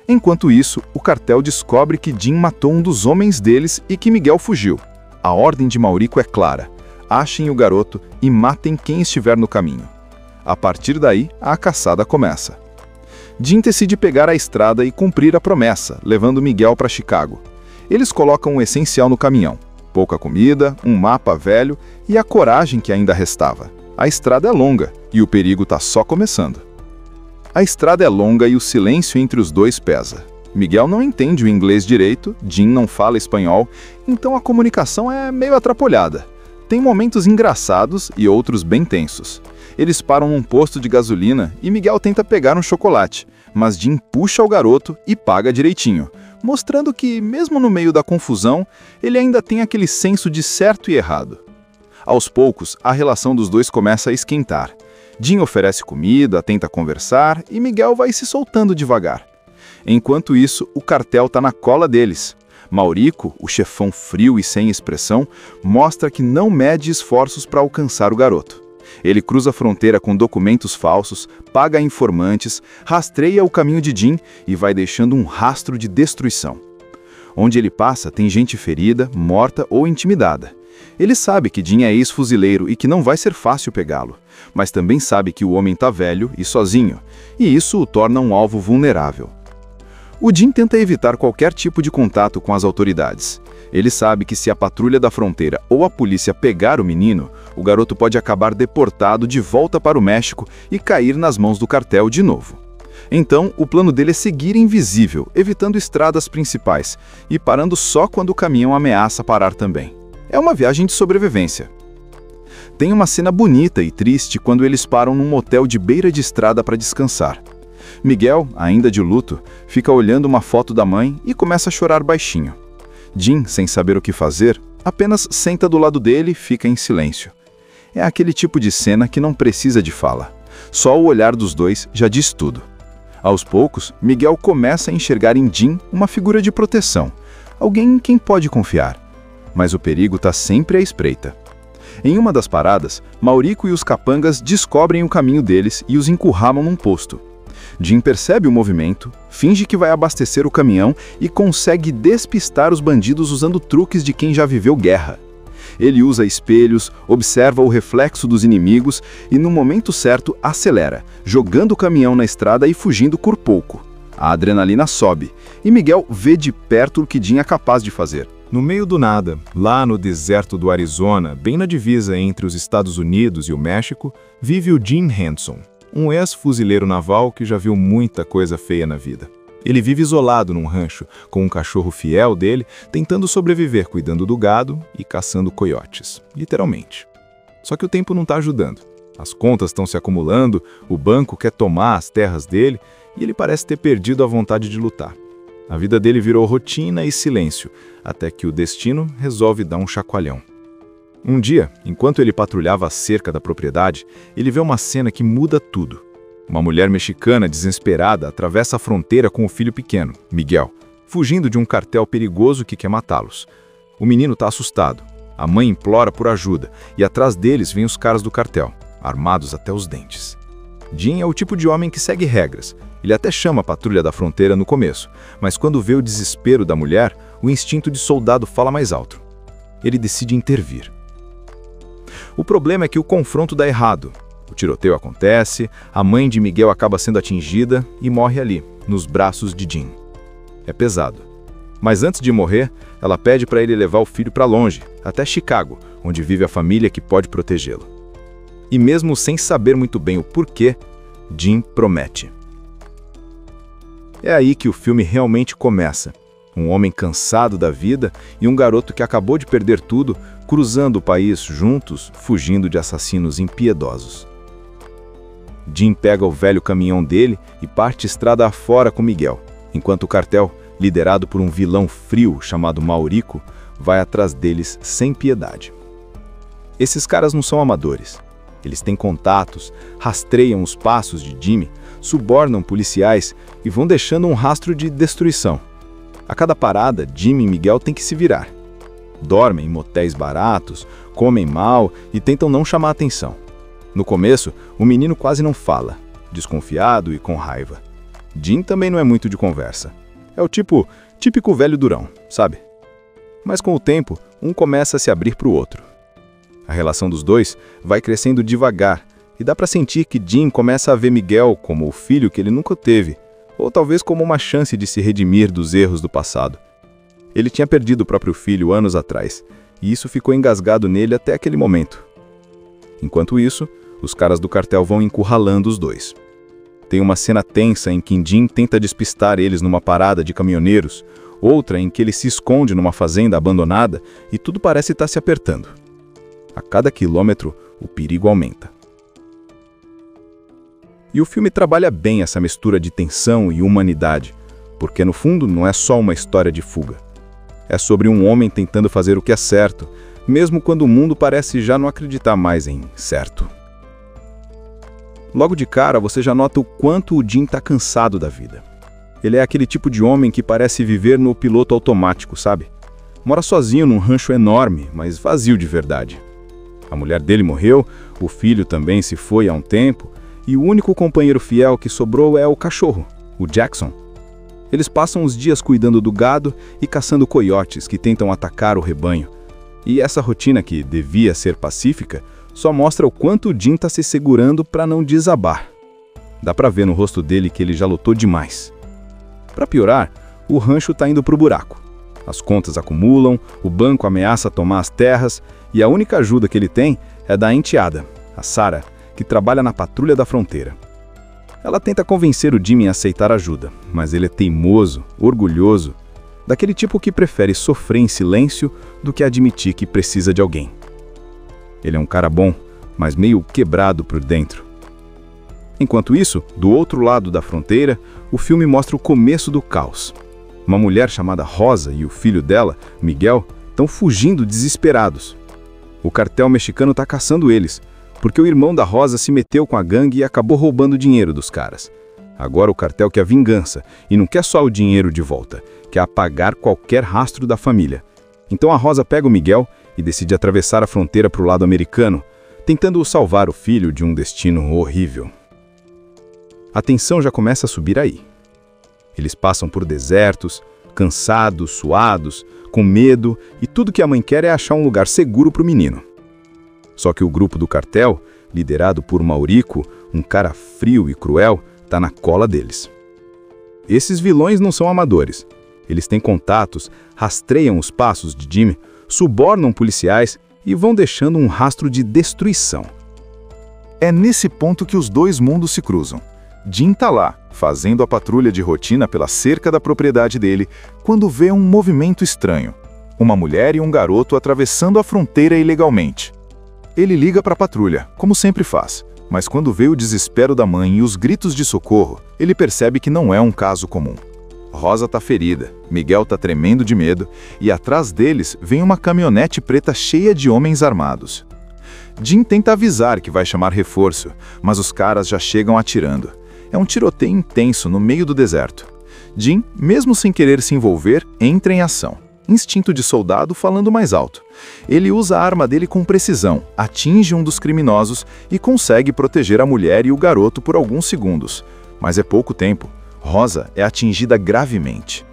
Enquanto isso, o cartel descobre que Jim matou um dos homens deles e que Miguel fugiu. A ordem de Maurico é clara: achem o garoto e matem quem estiver no caminho. A partir daí, a caçada começa. Jim decide pegar a estrada e cumprir a promessa, levando Miguel para Chicago. Eles colocam o essencial no caminhão: pouca comida, um mapa velho e a coragem que ainda restava. A estrada é longa e o perigo está só começando. A estrada é longa e o silêncio entre os dois pesa. Miguel não entende o inglês direito, Jim não fala espanhol, então a comunicação é meio atrapalhada. Tem momentos engraçados e outros bem tensos. Eles param num posto de gasolina e Miguel tenta pegar um chocolate, mas Jim puxa o garoto e paga direitinho, mostrando que, mesmo no meio da confusão, ele ainda tem aquele senso de certo e errado. Aos poucos, a relação dos dois começa a esquentar. Jim oferece comida, tenta conversar e Miguel vai se soltando devagar. Enquanto isso, o cartel está na cola deles. Maurico, o chefão frio e sem expressão, mostra que não mede esforços para alcançar o garoto. Ele cruza a fronteira com documentos falsos, paga informantes, rastreia o caminho de Jim e vai deixando um rastro de destruição. Onde ele passa, tem gente ferida, morta ou intimidada. Ele sabe que Jim é ex-fuzileiro e que não vai ser fácil pegá-lo, mas também sabe que o homem está velho e sozinho, e isso o torna um alvo vulnerável. O Jim tenta evitar qualquer tipo de contato com as autoridades. Ele sabe que se a patrulha da fronteira ou a polícia pegar o menino, o garoto pode acabar deportado de volta para o México e cair nas mãos do cartel de novo. Então, o plano dele é seguir invisível, evitando estradas principais e parando só quando o caminhão ameaça parar também. É uma viagem de sobrevivência. Tem uma cena bonita e triste quando eles param num motel de beira de estrada para descansar. Miguel, ainda de luto, fica olhando uma foto da mãe e começa a chorar baixinho. Jim, sem saber o que fazer, apenas senta do lado dele e fica em silêncio. É aquele tipo de cena que não precisa de fala. Só o olhar dos dois já diz tudo. Aos poucos, Miguel começa a enxergar em Jim uma figura de proteção, alguém em quem pode confiar. Mas o perigo está sempre à espreita. Em uma das paradas, Maurico e os capangas descobrem o caminho deles e os encurralam num posto. Jim percebe o movimento, finge que vai abastecer o caminhão e consegue despistar os bandidos usando truques de quem já viveu guerra. Ele usa espelhos, observa o reflexo dos inimigos e, no momento certo, acelera, jogando o caminhão na estrada e fugindo por pouco. A adrenalina sobe e Miguel vê de perto o que Jim é capaz de fazer. No meio do nada, lá no deserto do Arizona, bem na divisa entre os Estados Unidos e o México, vive o Jim Henson, um ex-fuzileiro naval que já viu muita coisa feia na vida. Ele vive isolado num rancho, com um cachorro fiel dele, tentando sobreviver cuidando do gado e caçando coiotes, literalmente. Só que o tempo não está ajudando. As contas estão se acumulando, o banco quer tomar as terras dele e ele parece ter perdido a vontade de lutar. A vida dele virou rotina e silêncio, até que o destino resolve dar um chacoalhão. Um dia, enquanto ele patrulhava a cerca da propriedade, ele vê uma cena que muda tudo. Uma mulher mexicana desesperada atravessa a fronteira com o filho pequeno, Miguel, fugindo de um cartel perigoso que quer matá-los. O menino está assustado. A mãe implora por ajuda e atrás deles vêm os caras do cartel, armados até os dentes. Jim é o tipo de homem que segue regras. Ele até chama a patrulha da fronteira no começo, mas quando vê o desespero da mulher, o instinto de soldado fala mais alto. Ele decide intervir. O problema é que o confronto dá errado. O tiroteio acontece, a mãe de Miguel acaba sendo atingida e morre ali, nos braços de Jim. É pesado. Mas antes de morrer, ela pede para ele levar o filho para longe, até Chicago, onde vive a família que pode protegê-lo. E mesmo sem saber muito bem o porquê, Jim promete. É aí que o filme realmente começa. Um homem cansado da vida e um garoto que acabou de perder tudo, cruzando o país juntos, fugindo de assassinos impiedosos. Jim pega o velho caminhão dele e parte estrada afora com Miguel, enquanto o cartel, liderado por um vilão frio chamado Maurico, vai atrás deles sem piedade. Esses caras não são amadores. Eles têm contatos, rastreiam os passos de Jimmy, subornam policiais e vão deixando um rastro de destruição. A cada parada, Jimmy e Miguel têm que se virar. Dormem em motéis baratos, comem mal e tentam não chamar atenção. No começo, o menino quase não fala, desconfiado e com raiva. Jim também não é muito de conversa. É o típico velho durão, sabe? Mas com o tempo, um começa a se abrir para o outro. A relação dos dois vai crescendo devagar e dá para sentir que Jim começa a ver Miguel como o filho que ele nunca teve, ou talvez como uma chance de se redimir dos erros do passado. Ele tinha perdido o próprio filho anos atrás, e isso ficou engasgado nele até aquele momento. Enquanto isso, os caras do cartel vão encurralando os dois. Tem uma cena tensa em que Jim tenta despistar eles numa parada de caminhoneiros, outra em que ele se esconde numa fazenda abandonada e tudo parece estar se apertando. A cada quilômetro, o perigo aumenta. E o filme trabalha bem essa mistura de tensão e humanidade, porque no fundo não é só uma história de fuga. É sobre um homem tentando fazer o que é certo, mesmo quando o mundo parece já não acreditar mais em certo. Logo de cara, você já nota o quanto o Jim está cansado da vida. Ele é aquele tipo de homem que parece viver no piloto automático, sabe? Mora sozinho num rancho enorme, mas vazio de verdade. A mulher dele morreu, o filho também se foi há um tempo, e o único companheiro fiel que sobrou é o cachorro, o Jackson. Eles passam os dias cuidando do gado e caçando coiotes que tentam atacar o rebanho. E essa rotina, que devia ser pacífica, só mostra o quanto o Jim está se segurando para não desabar. Dá para ver no rosto dele que ele já lutou demais. Para piorar, o rancho está indo para o buraco. As contas acumulam, o banco ameaça tomar as terras e a única ajuda que ele tem é da enteada, a Sarah, que trabalha na patrulha da fronteira. Ela tenta convencer o Jimmy a aceitar ajuda, mas ele é teimoso, orgulhoso, daquele tipo que prefere sofrer em silêncio do que admitir que precisa de alguém. Ele é um cara bom, mas meio quebrado por dentro. Enquanto isso, do outro lado da fronteira, o filme mostra o começo do caos. Uma mulher chamada Rosa e o filho dela, Miguel, estão fugindo desesperados. O cartel mexicano está caçando eles, porque o irmão da Rosa se meteu com a gangue e acabou roubando o dinheiro dos caras. Agora o cartel quer vingança, e não quer só o dinheiro de volta, quer apagar qualquer rastro da família. Então a Rosa pega o Miguel e decide atravessar a fronteira para o lado americano, tentando salvar o filho de um destino horrível. A tensão já começa a subir aí. Eles passam por desertos, cansados, suados, com medo, e tudo que a mãe quer é achar um lugar seguro para o menino. Só que o grupo do cartel, liderado por Maurico, um cara frio e cruel, está na cola deles. Esses vilões não são amadores. Eles têm contatos, rastreiam os passos de Jimmy, subornam policiais e vão deixando um rastro de destruição. É nesse ponto que os dois mundos se cruzam. Jim tá lá, fazendo a patrulha de rotina pela cerca da propriedade dele, quando vê um movimento estranho. Uma mulher e um garoto atravessando a fronteira ilegalmente. Ele liga para a patrulha, como sempre faz, mas quando vê o desespero da mãe e os gritos de socorro, ele percebe que não é um caso comum. Rosa tá ferida, Miguel tá tremendo de medo, e atrás deles vem uma caminhonete preta cheia de homens armados. Jim tenta avisar que vai chamar reforço, mas os caras já chegam atirando. É um tiroteio intenso no meio do deserto. Jim, mesmo sem querer se envolver, entra em ação. Instinto de soldado falando mais alto. Ele usa a arma dele com precisão, atinge um dos criminosos e consegue proteger a mulher e o garoto por alguns segundos. Mas é pouco tempo. Rosa é atingida gravemente.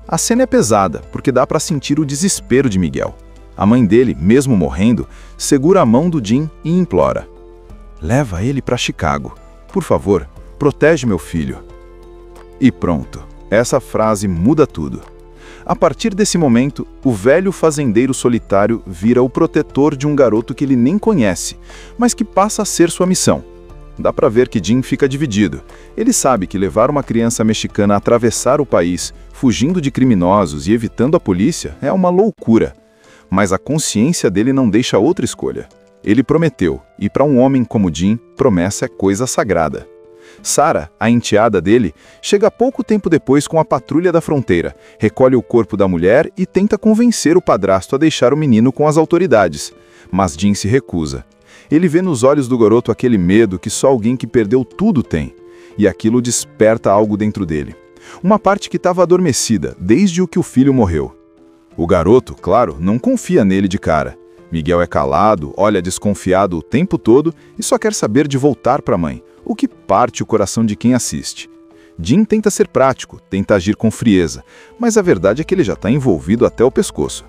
A cena é pesada, porque dá para sentir o desespero de Miguel. A mãe dele, mesmo morrendo, segura a mão do Jim e implora: "Leva ele para Chicago. Por favor, protege meu filho." E pronto, essa frase muda tudo. A partir desse momento, o velho fazendeiro solitário vira o protetor de um garoto que ele nem conhece, mas que passa a ser sua missão. Dá pra ver que Jim fica dividido. Ele sabe que levar uma criança mexicana a atravessar o país, fugindo de criminosos e evitando a polícia, é uma loucura. Mas a consciência dele não deixa outra escolha. Ele prometeu, e para um homem como Jim, promessa é coisa sagrada. Sara, a enteada dele, chega pouco tempo depois com a patrulha da fronteira, recolhe o corpo da mulher e tenta convencer o padrasto a deixar o menino com as autoridades. Mas Jim se recusa. Ele vê nos olhos do garoto aquele medo que só alguém que perdeu tudo tem, e aquilo desperta algo dentro dele. Uma parte que estava adormecida desde o que o filho morreu. O garoto, claro, não confia nele de cara. Miguel é calado, olha desconfiado o tempo todo e só quer saber de voltar para a mãe, o que parte o coração de quem assiste. Jim tenta ser prático, tenta agir com frieza, mas a verdade é que ele já está envolvido até o pescoço.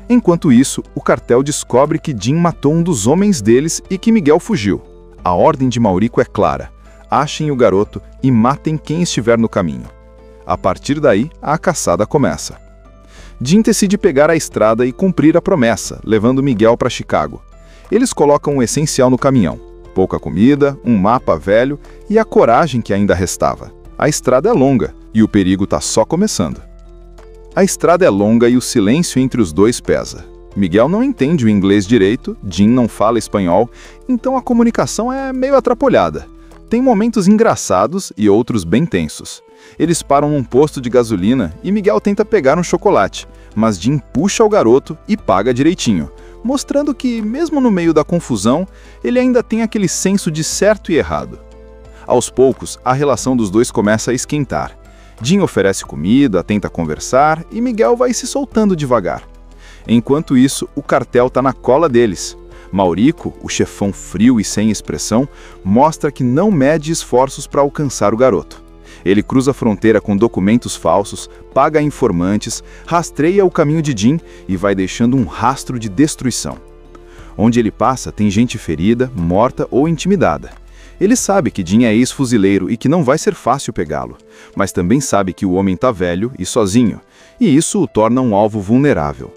Enquanto isso, o cartel descobre que Jim matou um dos homens deles e que Miguel fugiu. A ordem de Maurico é clara: achem o garoto e matem quem estiver no caminho. A partir daí, a caçada começa. Jim decide pegar a estrada e cumprir a promessa, levando Miguel para Chicago. Eles colocam o essencial no caminhão: pouca comida, um mapa velho e a coragem que ainda restava. A estrada é longa e o perigo está só começando. A estrada é longa e o silêncio entre os dois pesa. Miguel não entende o inglês direito, Jim não fala espanhol, então a comunicação é meio atrapalhada. Tem momentos engraçados e outros bem tensos. Eles param num posto de gasolina e Miguel tenta pegar um chocolate, mas Jim puxa o garoto e paga direitinho, mostrando que, mesmo no meio da confusão, ele ainda tem aquele senso de certo e errado. Aos poucos, a relação dos dois começa a esquentar. Jim oferece comida, tenta conversar e Miguel vai se soltando devagar. Enquanto isso, o cartel está na cola deles. Maurico, o chefão frio e sem expressão, mostra que não mede esforços para alcançar o garoto. Ele cruza a fronteira com documentos falsos, paga informantes, rastreia o caminho de Jim e vai deixando um rastro de destruição. Onde ele passa, tem gente ferida, morta ou intimidada. Ele sabe que Jim é ex-fuzileiro e que não vai ser fácil pegá-lo, mas também sabe que o homem está velho e sozinho, e isso o torna um alvo vulnerável.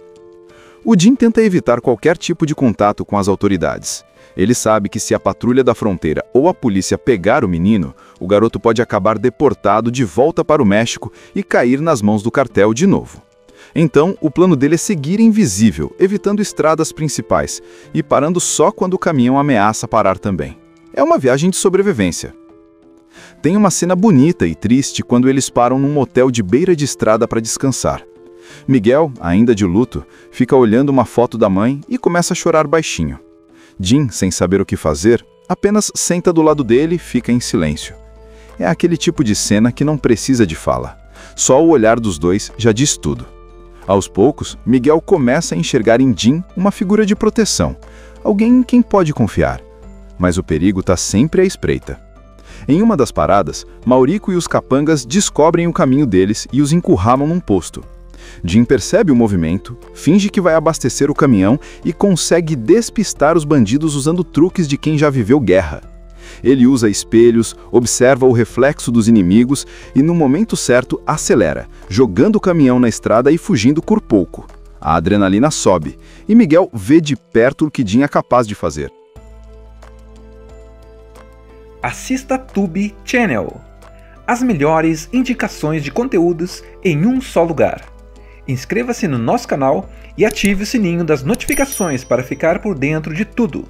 O Jim tenta evitar qualquer tipo de contato com as autoridades. Ele sabe que se a patrulha da fronteira ou a polícia pegar o menino, o garoto pode acabar deportado de volta para o México e cair nas mãos do cartel de novo. Então, o plano dele é seguir invisível, evitando estradas principais e parando só quando o caminhão ameaça parar também. É uma viagem de sobrevivência. Tem uma cena bonita e triste quando eles param num motel de beira de estrada para descansar. Miguel, ainda de luto, fica olhando uma foto da mãe e começa a chorar baixinho. Jim, sem saber o que fazer, apenas senta do lado dele e fica em silêncio. É aquele tipo de cena que não precisa de fala. Só o olhar dos dois já diz tudo. Aos poucos, Miguel começa a enxergar em Jim uma figura de proteção, alguém em quem pode confiar. Mas o perigo está sempre à espreita. Em uma das paradas, Maurico e os capangas descobrem o caminho deles e os encurralam num posto. Jim percebe o movimento, finge que vai abastecer o caminhão e consegue despistar os bandidos usando truques de quem já viveu guerra. Ele usa espelhos, observa o reflexo dos inimigos e, no momento certo, acelera, jogando o caminhão na estrada e fugindo por pouco. A adrenalina sobe e Miguel vê de perto o que Jim é capaz de fazer. Assista Tube Channel. As melhores indicações de conteúdos em um só lugar. Inscreva-se no nosso canal e ative o sininho das notificações para ficar por dentro de tudo.